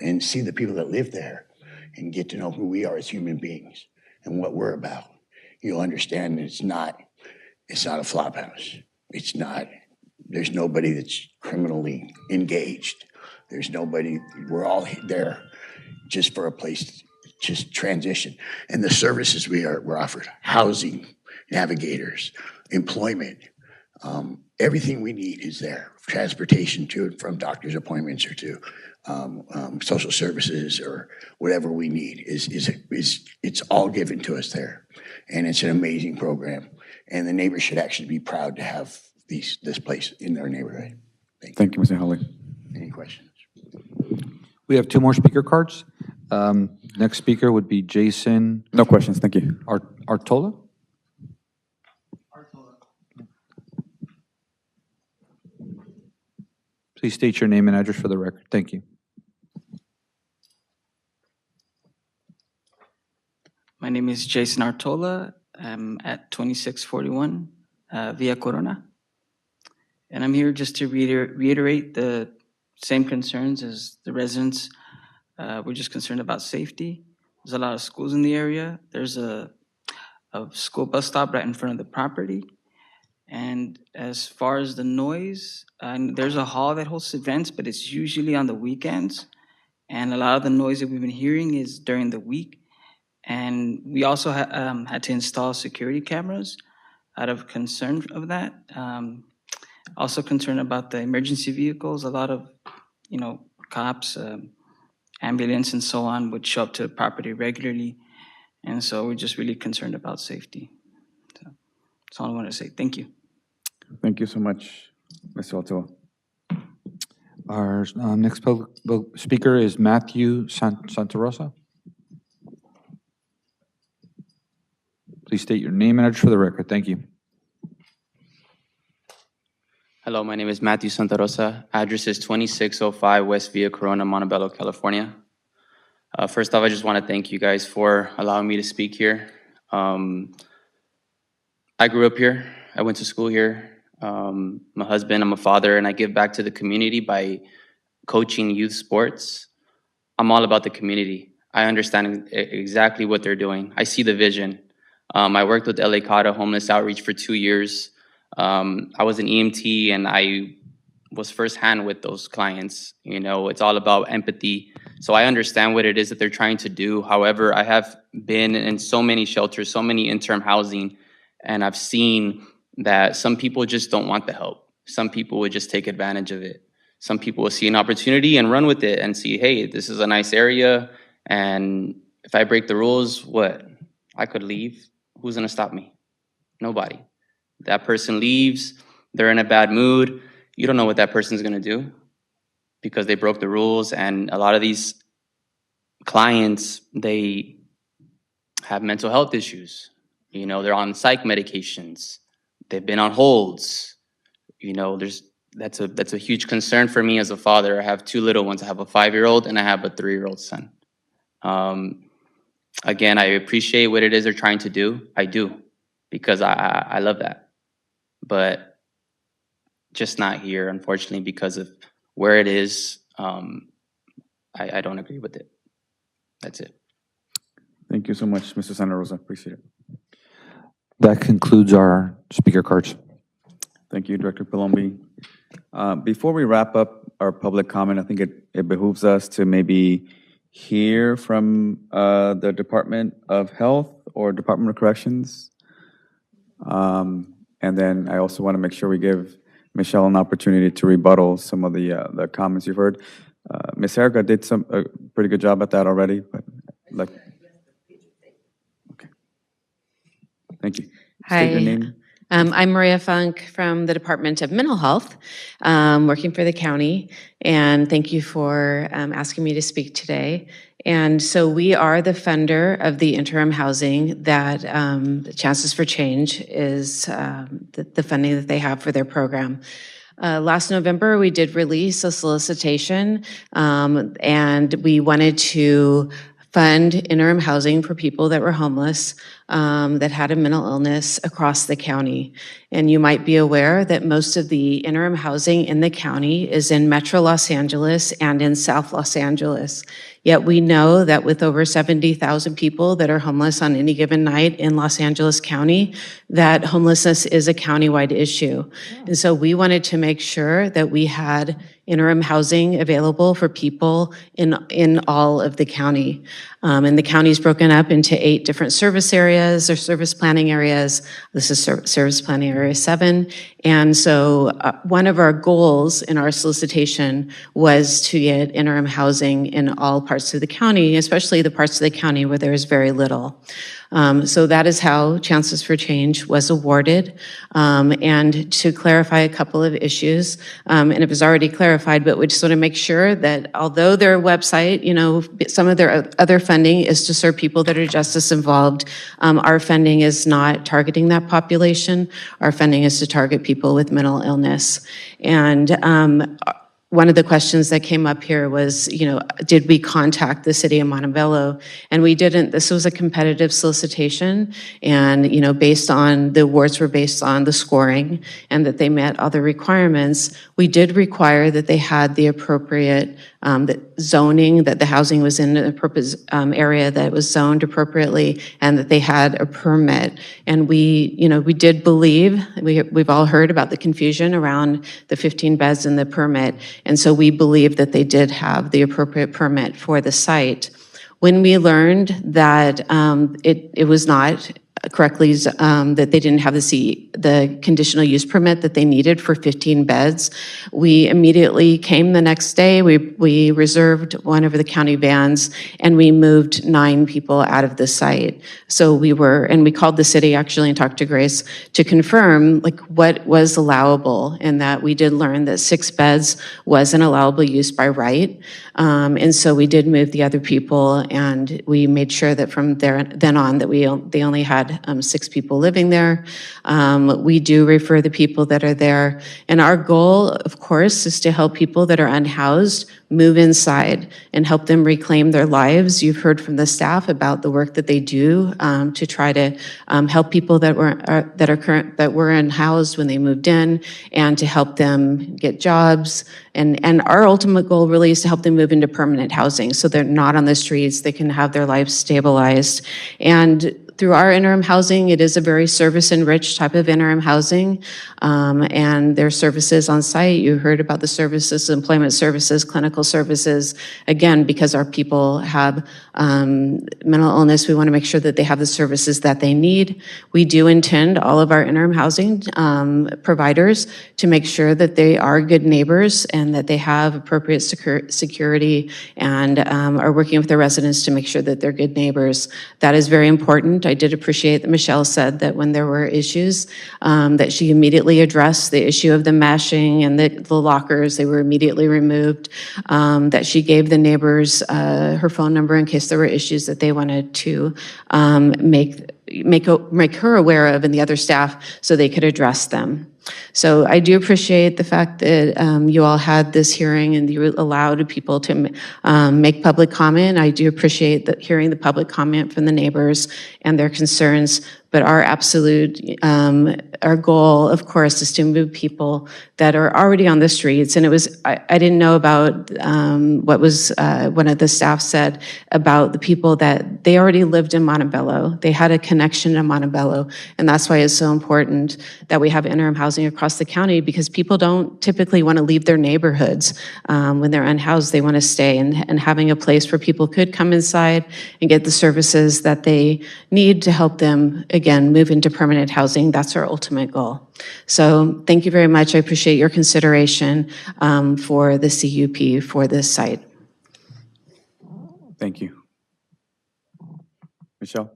and see the people that live there and get to know who we are as human beings and what we're about, you'll understand that it's not a flop house. It's not, there's nobody that's criminally engaged. There's nobody, we're all there just for a place to just transition. And the services we're offered, housing, navigators, employment, everything we need is there. Transportation to and from doctor's appointments or to social services or whatever we need it's all given to us there. And it's an amazing program. And the neighbors should actually be proud to have this place in their neighborhood. Thank you, Mr. Holly. Any questions? We have 2 more speaker cards. Next speaker would be Jason. No questions, thank you. Artola? Please state your name and address for the record. Thank you. My name is Jason Artola. I'm at 2641 Via Corona. And I'm here just to reiterate the same concerns as the residents. We're just concerned about safety. There's a lot of schools in the area. There's a school bus stop right in front of the property. And as far as the noise, there's a hall that hosts events, but it's usually on the weekends. And a lot of the noise that we've been hearing is during the week. And we also had to install security cameras out of concern of that. Also concerned about the emergency vehicles. A lot of, cops, ambulance and so on would show up to the property regularly. And so we're just really concerned about safety. So that's all I want to say. Thank you. Thank you so much, Mr. Altoa. Our next speaker is Matthew Santa Rosa. Please state your name and address for the record. Thank you. Hello, my name is Matthew Santa Rosa. Address is 2605 West Via Corona, Montebello, California. First off, I just want to thank you guys for allowing me to speak here. I grew up here. I went to school here. I'm a husband, I'm a father, and I give back to the community by coaching youth sports. I'm all about the community. I understand exactly what they're doing. I see the vision. I worked with LA CADA Homeless Outreach for 2 years. I was an EMT and I was firsthand with those clients. You know, it's all about empathy. So I understand what it is that they're trying to do. However, I have been in so many shelters, so many interim housing, and I've seen that some people just don't want the help. Some people would just take advantage of it. Some people will see an opportunity and run with it and see, hey, this is a nice area, and if I break the rules, what? I could leave. Who's gonna stop me? Nobody. That person leaves, they're in a bad mood. You don't know what that person's gonna do because they broke the rules. And a lot of these clients, they have mental health issues. You know, they're on psych medications. They've been on holds. You know, that's a huge concern for me as a father. I have two little ones. I have a 5-year-old and I have a 3-year-old son. Again, I appreciate what it is they're trying to do. I do, because I love that. But just not here, unfortunately, because of where it is. I don't agree with it. That's it. Thank you so much, Mr. Santa Rosa. Appreciate it. That concludes our speaker cards. Thank you, Director Palombi. Before we wrap up our public comment, I think it behooves us to maybe hear from the Department of Health or Department of Corrections. And then I also want to make sure we give Michelle an opportunity to rebuttal some of the comments you've heard. Ms. Erica did a pretty good job at that already, but okay. Thank you. State your Hi, name. I'm Maria Funk from the Department of Mental Health, working for the county, and thank you for asking me to speak today. And so we are the funder of the interim housing that Chances for Change is the funding that they have for their program. Last November, we did release a solicitation, and we wanted to fund interim housing for people that were homeless, that had a mental illness across the county. And you might be aware that most of the interim housing in the county is in Metro Los Angeles and in South Los Angeles. Yet we know that with over 70,000 people that are homeless on any given night in Los Angeles County, that homelessness is a countywide issue. And so we wanted to make sure that we had interim housing available for people in all of the county. And the county is broken up into 8 different service areas or service planning areas. This is Service Planning Area 7. And so one of our goals in our solicitation was to get interim housing in all parts of the county, especially the parts of the county where there is very little. So that is how Chances for Change was awarded. And to clarify a couple of issues, and it was already clarified, but we just want to make sure that although their website, you know, some of their other funding is to serve people that are justice involved, our funding is not targeting that population. Our funding is to target people with mental illness. And one of the questions that came up here was, you know, did we contact the city of Montebello? And we didn't. This was a competitive solicitation, and, you know, the awards were based on the scoring and that they met all the requirements. We did require that they had the appropriate zoning, that the housing was in the appropriate area, that it was zoned appropriately, and that they had a permit. And we, you know, we did believe, we've all heard about the confusion around the 15 beds and the permit. And so we believe that they did have the appropriate permit for the site. When we learned that it was not correctly, that they didn't have the conditional use permit that they needed for 15 beds, we immediately came the next day. We reserved one of the county vans and we moved 9 people out of the site. So we called the city actually and talked to Grace to confirm like what was allowable, and that we did learn that 6 beds was an allowable use by right. And so we did move the other people, and we made sure that from then on that they only had 6 people living there. We do refer the people that are there. And our goal, of course, is to help people that are unhoused move inside and help them reclaim their lives. You've heard from the staff about the work that they do to try to help people that were unhoused when they moved in, and to help them get jobs. And our ultimate goal really is to help them move into permanent housing so they're not on the streets, they can have their lives stabilized. And through our interim housing, it is a very service-enriched type of interim housing, and there's services on site. You heard about the services, employment services, clinical services. Again, because our people have mental illness, we want to make sure that they have the services that they need. We do intend all of our interim housing providers to make sure that they are good neighbors and that they have appropriate security and are working with their residents to make sure that they're good neighbors. That is very important. I did appreciate that Michelle said that when there were issues, that she immediately addressed the issue of the meshing and the lockers. They were immediately removed, that she gave the neighbors her phone number in case there were issues that they wanted to make her aware of and the other staff so they could address them. So I do appreciate the fact that you all had this hearing and you allowed people to make public comment. I do appreciate hearing the public comment from the neighbors and their concerns. But our absolute, our goal, of course, is to move people that are already on the streets. And it was, I didn't know about what was one of the staff said about the people that they already lived in Montebello. They had a connection to Montebello. And that's why it's so important that we have interim housing across the county, because people don't typically want to leave their neighborhoods when they're unhoused. They want to stay, and having a place where people could come inside and get the services that they need to help them, again, move into permanent housing. That's our ultimate goal. So thank you very much. I appreciate your consideration for the CUP for this site. Thank you. Michelle?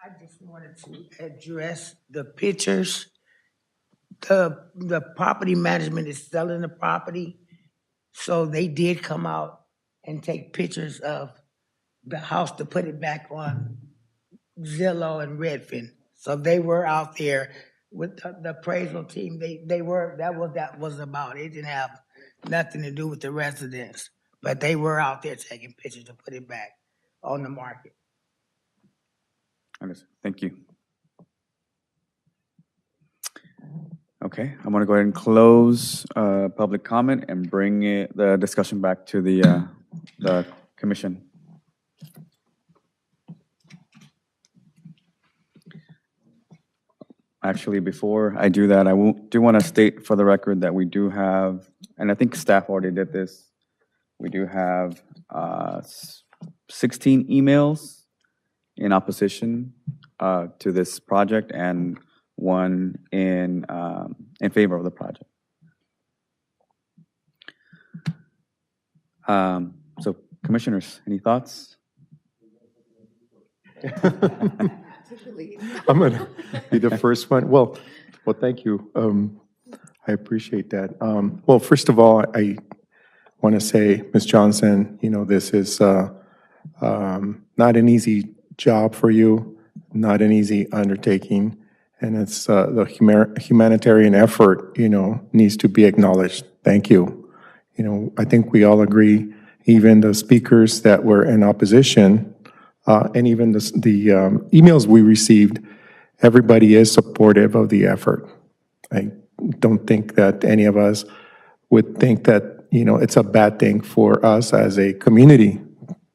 I just wanted to address the pictures. The property management is selling the property, so they did come out and take pictures of the house to put it back on Zillow and Redfin. So they were out there with the appraisal team. They were, that was about it. It didn't have nothing to do with the residents, but they were out there taking pictures to put it back on the market. Understood. Thank you. Okay, I'm going to go ahead and close public comment and bring the discussion back to the commission. Actually, before I do that, I do want to state for the record that we do have, and I think staff already did this, we do have 16 emails in opposition to this project and one in favor of the project. So, commissioners, any thoughts? I'm going to be the first one. Well, thank you. I appreciate that. Well, first of all, I want to say, Ms. Johnson, you know, this is not an easy job for you, not an easy undertaking, and it's the humanitarian effort, you know, needs to be acknowledged. Thank you. You know, I think we all agree, even the speakers that were in opposition, and even the emails we received, everybody is supportive of the effort. I don't think that any of us would think that, you know, it's a bad thing for us as a community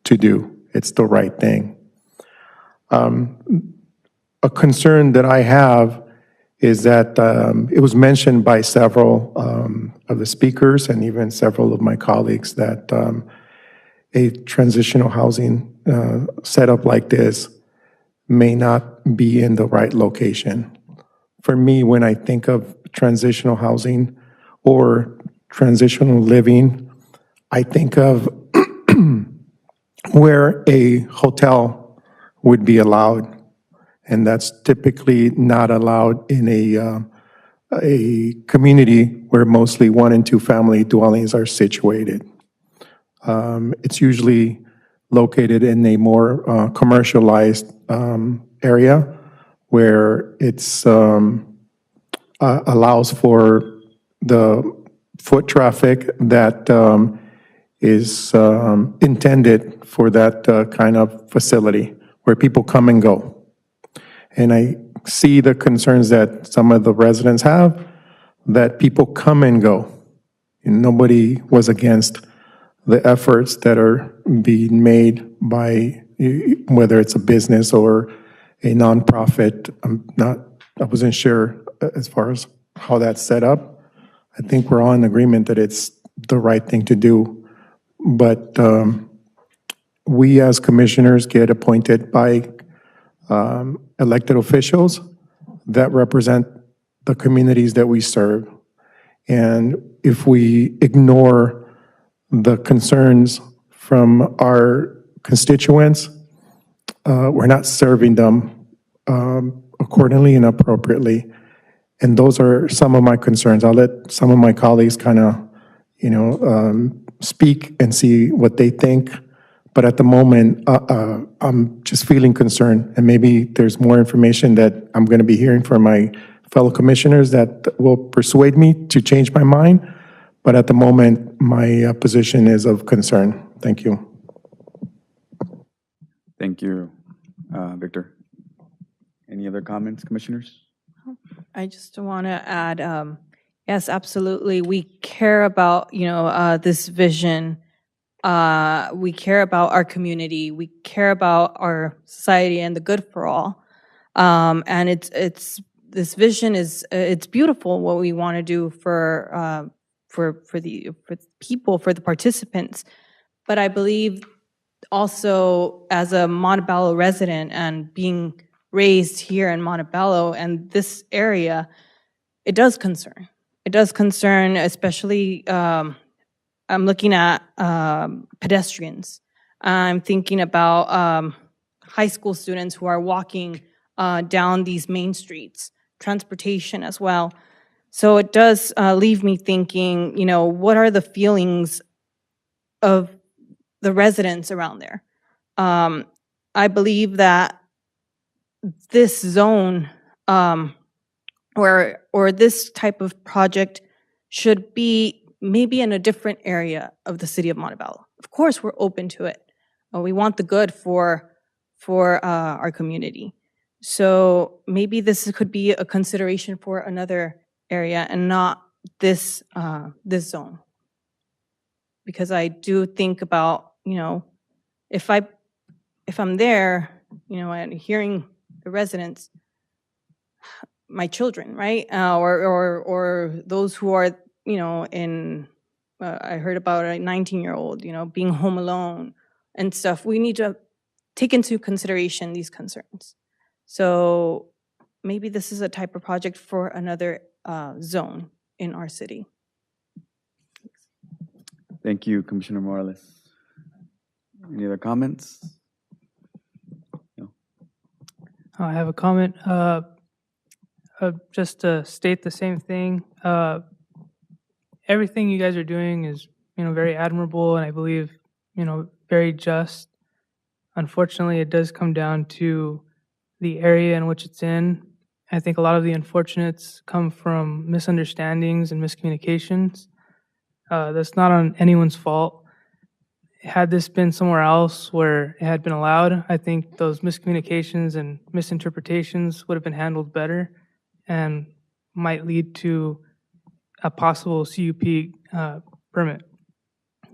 to do. It's the right thing. A concern that I have is that it was mentioned by several of the speakers and even several of my colleagues that a transitional housing setup like this may not be in the right location. For me, when I think of transitional housing or transitional living, I think of where a hotel would be allowed, and that's typically not allowed in a community where mostly 1 and 2 family dwellings are situated. It's usually located in a more commercialized area where it's allows for the foot traffic that is intended for that kind of facility where people come and go. And I see the concerns that some of the residents have, that people come and go. And nobody was against the efforts that are being made by whether it's a business or a nonprofit. I wasn't sure as far as how that's set up. I think we're all in agreement that it's the right thing to do. But we as commissioners get appointed by elected officials that represent the communities that we serve. And if we ignore the concerns from our constituents, we're not serving them accordingly and appropriately. And those are some of my concerns. I'll let some of my colleagues kind of, speak and see what they think. But at the moment, I'm just feeling concerned. And maybe there's more information that I'm going to be hearing from my fellow commissioners that will persuade me to change my mind. But at the moment, my position is of concern. Thank you. Thank you, Victor. Any other comments, commissioners? I just want to add, yes, absolutely. We care about, this vision. We care about our community. We care about our society and the good for all. And it's this vision is it's beautiful what we want to do for the people, for the participants. But I believe also as a Montebello resident and being raised here in Montebello and this area, it does concern. It does concern, especially I'm looking at pedestrians. I'm thinking about high school students who are walking down these main streets, transportation as well. So it does leave me thinking, what are the feelings of the residents around there? I believe that this zone or this type of project should be maybe in a different area of the city of Montebello. Of course, we're open to it. We want the good for our community. So maybe this could be a consideration for another area and not this this zone. Because I do think about, if I'm there, and hearing the residents, my children, right, or those who are, in I heard about a 19-year-old, being home alone and stuff. We need to take into consideration these concerns. So maybe this is a type of project for another zone in our city. Thank you, Commissioner Morales. Any other comments? No. I have a comment. Just to state the same thing. Everything you guys are doing is, very admirable, and I believe, very just. Unfortunately, it does come down to the area in which it's in. I think a lot of the unfortunates come from misunderstandings and miscommunications. That's not on anyone's fault. Had this been somewhere else where it had been allowed, I think those miscommunications and misinterpretations would have been handled better and might lead to a possible CUP permit.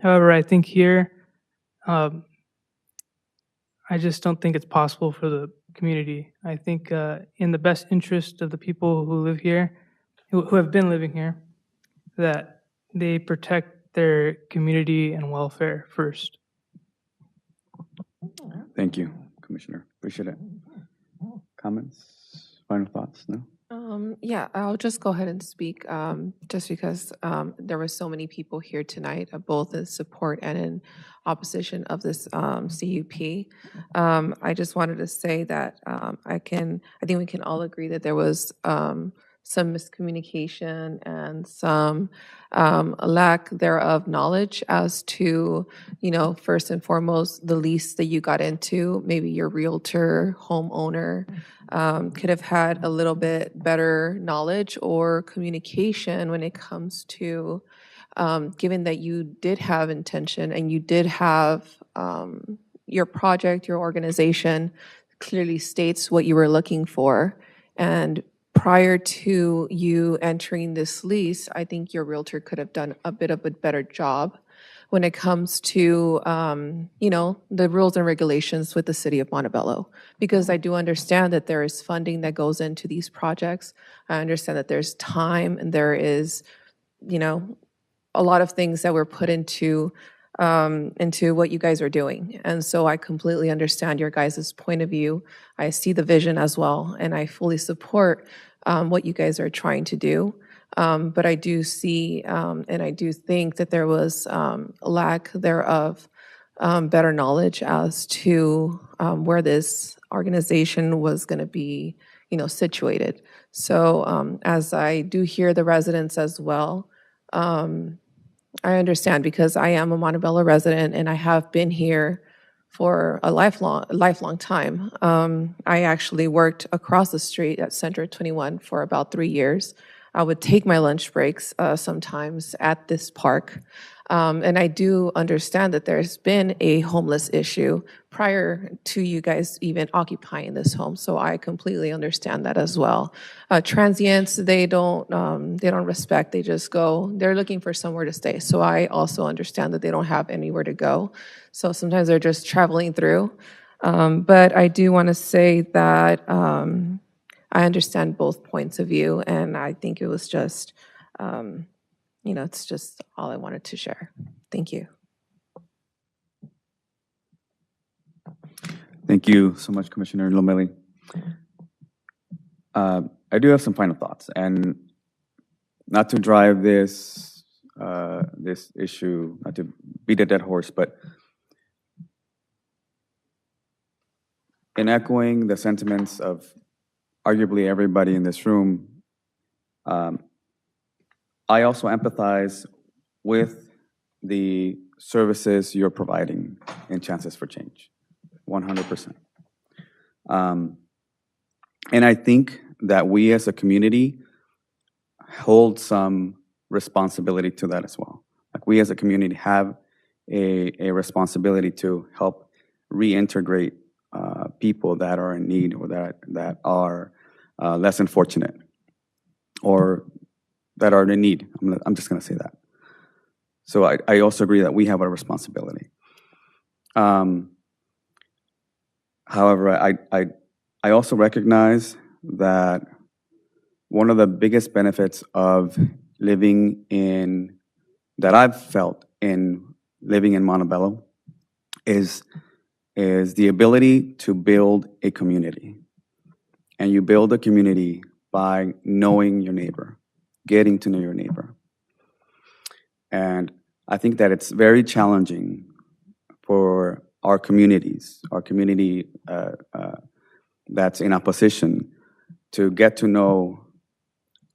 However, I think here, I just don't think it's possible for the community. I think in the best interest of the people who live here, who have been living here, that they protect their community and welfare first. Thank you, Commissioner. Appreciate it. Comments? Final thoughts? No? Yeah, I'll just go ahead and speak just because there were so many people here tonight, both in support and in opposition of this CUP. I just wanted to say that I think we can all agree that there was some miscommunication and some lack thereof knowledge as to, first and foremost, the lease that you got into. Maybe your realtor, homeowner could have had a little bit better knowledge or communication when it comes to, given that you did have intention and you did have your project, your organization clearly states what you were looking for. And prior to you entering this lease, I think your realtor could have done a bit of a better job when it comes to, the rules and regulations with the city of Montebello. Because I do understand that there is funding that goes into these projects. I understand that there's time and there is, a lot of things that were put into what you guys are doing. And so I completely understand your guys' point of view. I see the vision as well, and I fully support what you guys are trying to do. But I do see, and I do think that there was a lack thereof, better knowledge as to where this organization was going to be, situated. So as I do hear the residents as well, I understand because I am a Montebello resident and I have been here for a lifelong time. I actually worked across the street at Center 21 for about 3 years. I would take my lunch breaks sometimes at this park. And I do understand that there's been a homeless issue prior to you guys even occupying this home. So I completely understand that as well. Transients, they don't respect. They just go. They're looking for somewhere to stay. So I also understand that they don't have anywhere to go. So sometimes they're just traveling through. But I do want to say that I understand both points of view, and I think it was just. It's just all I wanted to share. Thank you. Thank you so much, Commissioner Lomeli. I do have some final thoughts, and not to drive this issue, not to beat a dead horse, but in echoing the sentiments of arguably everybody in this room, I also empathize with the services you're providing in Chances for Change, 100%. And I think that we as a community hold some responsibility to that as well. Like we as a community have a responsibility to help reintegrate people that are in need or that are less than fortunate or that are in need. I'm just going to say that. So I also agree that we have a responsibility. However, I also recognize that one of the biggest benefits of that I've felt in living in Montebello is the ability to build a community. And you build a community by knowing your neighbor, getting to know your neighbor. And I think that it's very challenging for our community that's in opposition to get to know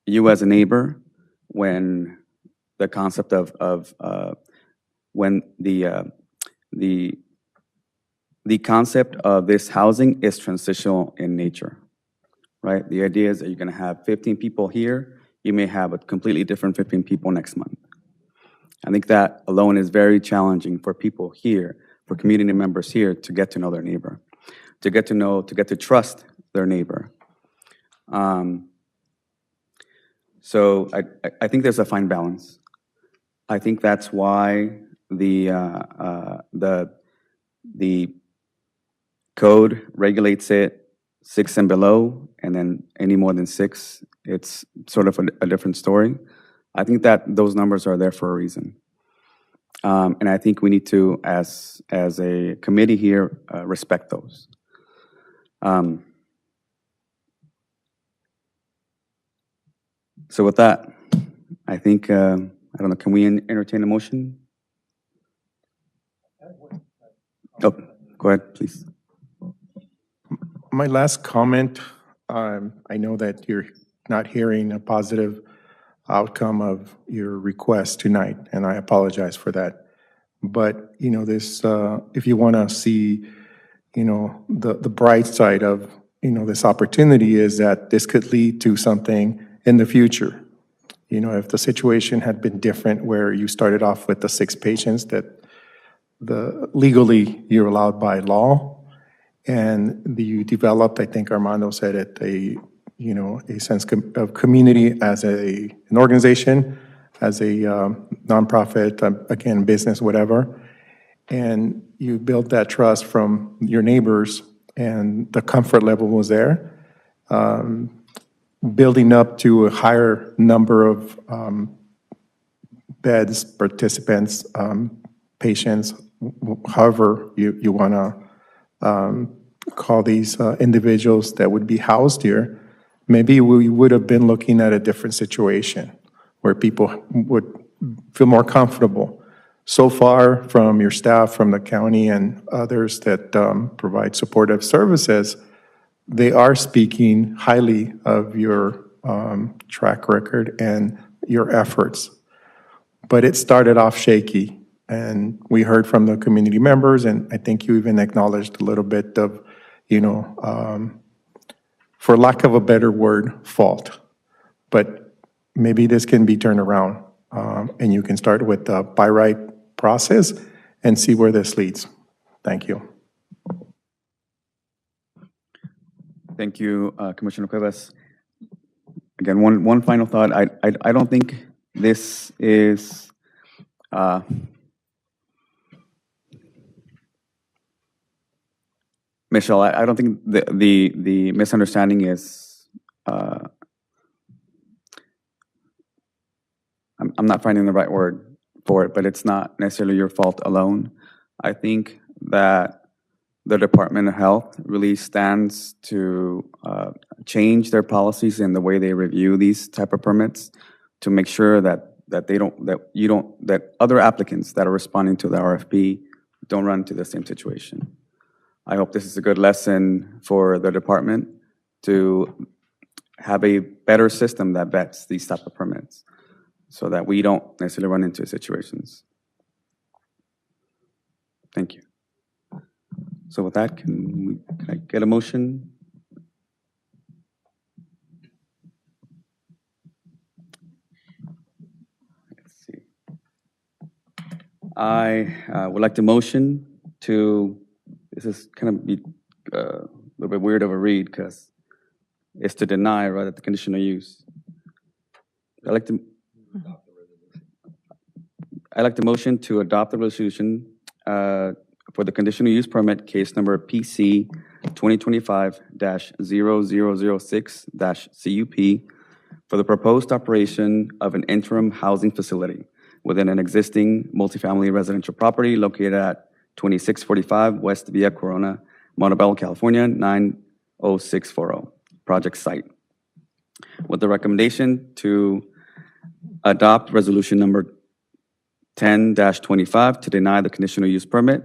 you as a neighbor when the concept when the concept of this housing is transitional in nature, right? The idea is that you're going to have 15 people here. You may have a completely different 15 people next month. I think that alone is very challenging for people here, for community members here, to get to know their neighbor, to get to trust their neighbor. So I think there's a fine balance. I think that's why the code regulates it 6 and below, and then any more than 6, it's sort of a different story. I think that those numbers are there for a reason. And I think we need to, as a committee here, respect those. So with that, I think, I don't know, can we entertain a motion? Oh, go ahead, please. My last comment, I know that you're not hearing a positive outcome of your request tonight, and I apologize for that. But, this, if you want to see, the bright side of, this opportunity is that this could lead to something in the future. If the situation had been different where you started off with the 6 patients that legally you're allowed by law, and you developed, I think Armando said it, a sense of community as an organization. as a nonprofit, again, business, whatever, and you built that trust from your neighbors, and the comfort level was there. Building up to a higher number of beds, participants, patients, however you want to call these individuals that would be housed here, maybe we would have been looking at a different situation where people would feel more comfortable. So far from your staff, from the county and others that provide supportive services, they are speaking highly of your track record and your efforts. But it started off shaky, and we heard from the community members, and I think you even acknowledged a little bit of, for lack of a better word, fault. But maybe this can be turned around, and you can start with the by right process and see where this leads. Thank you. Thank you, Commissioner Cuevas. Again, one final thought. I don't think this is Michelle. I don't think the misunderstanding is. I'm not finding the right word for it, but it's not necessarily your fault alone. I think that the Department of Health really stands to change their policies and the way they review these type of permits to make sure that other applicants that are responding to the RFP don't run into the same situation. I hope this is a good lesson for the department to have a better system that vets these type of permits so that we don't necessarily run into situations. Thank you. So with that, can I get a motion? Let's see. I would like to motion to, this is kind of a little bit weird of a read because it's to deny rather than the conditional use. I'd like to motion to adopt the resolution for the conditional use permit case number PC 2025-0006-CUP for the proposed operation of an interim housing facility within an existing multifamily residential property located at 2645 West Via Corona, Montebello, California, 90640, project site. With the recommendation to adopt resolution number 10-25 to deny the conditional use permit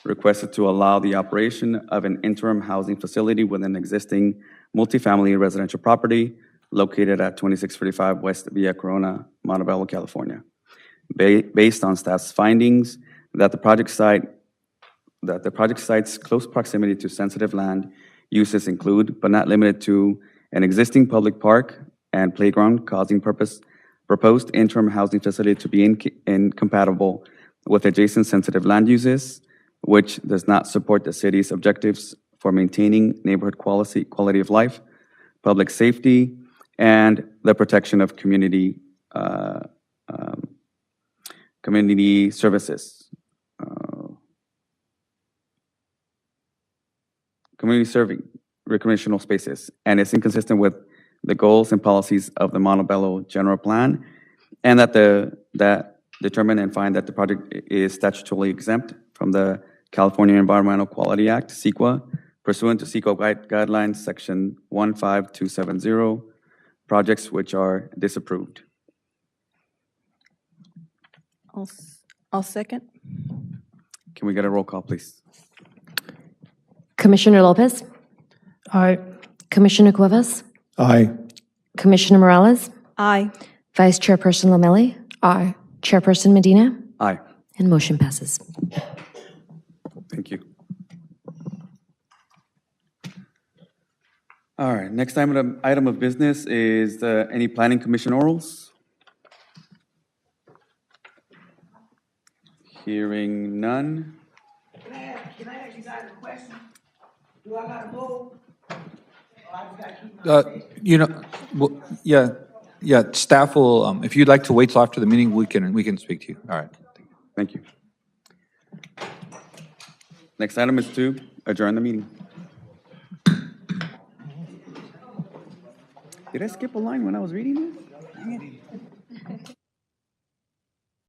requested to allow the operation of an interim housing facility within an existing multifamily residential property located at 2645 West Via Corona, Montebello, California. Based on staff's findings that the project site's close proximity to sensitive land uses include, but not limited to, an existing public park and playground causing proposed interim housing facility to be incompatible with adjacent sensitive land uses, which does not support the city's objectives for maintaining neighborhood quality of life, public safety, and the protection of community services. Community serving recreational spaces, and is inconsistent with the goals and policies of the Montebello General Plan, and that determine and find that the project is statutorily exempt from the California Environmental Quality Act, CEQA, pursuant to CEQA guidelines, section 15270, projects which are disapproved. I'll second. Can we get a roll call, please? Commissioner Lopez? Aye. Commissioner Cuevas? Aye. Commissioner Morales? Aye. Vice Chairperson Lomelli? Aye. Chairperson Medina? Aye. And motion passes. Thank you. All right, next item of business is any planning commission orals? Hearing none. Can I ask you guys a question? Do I gotta move? Or I just gotta keep my Yeah, Yeah, staff will, if you'd like to wait till after the meeting, we can speak to you. All right. Thank you. Next item is to adjourn the meeting. Did I skip a line when I was reading this? Dang it.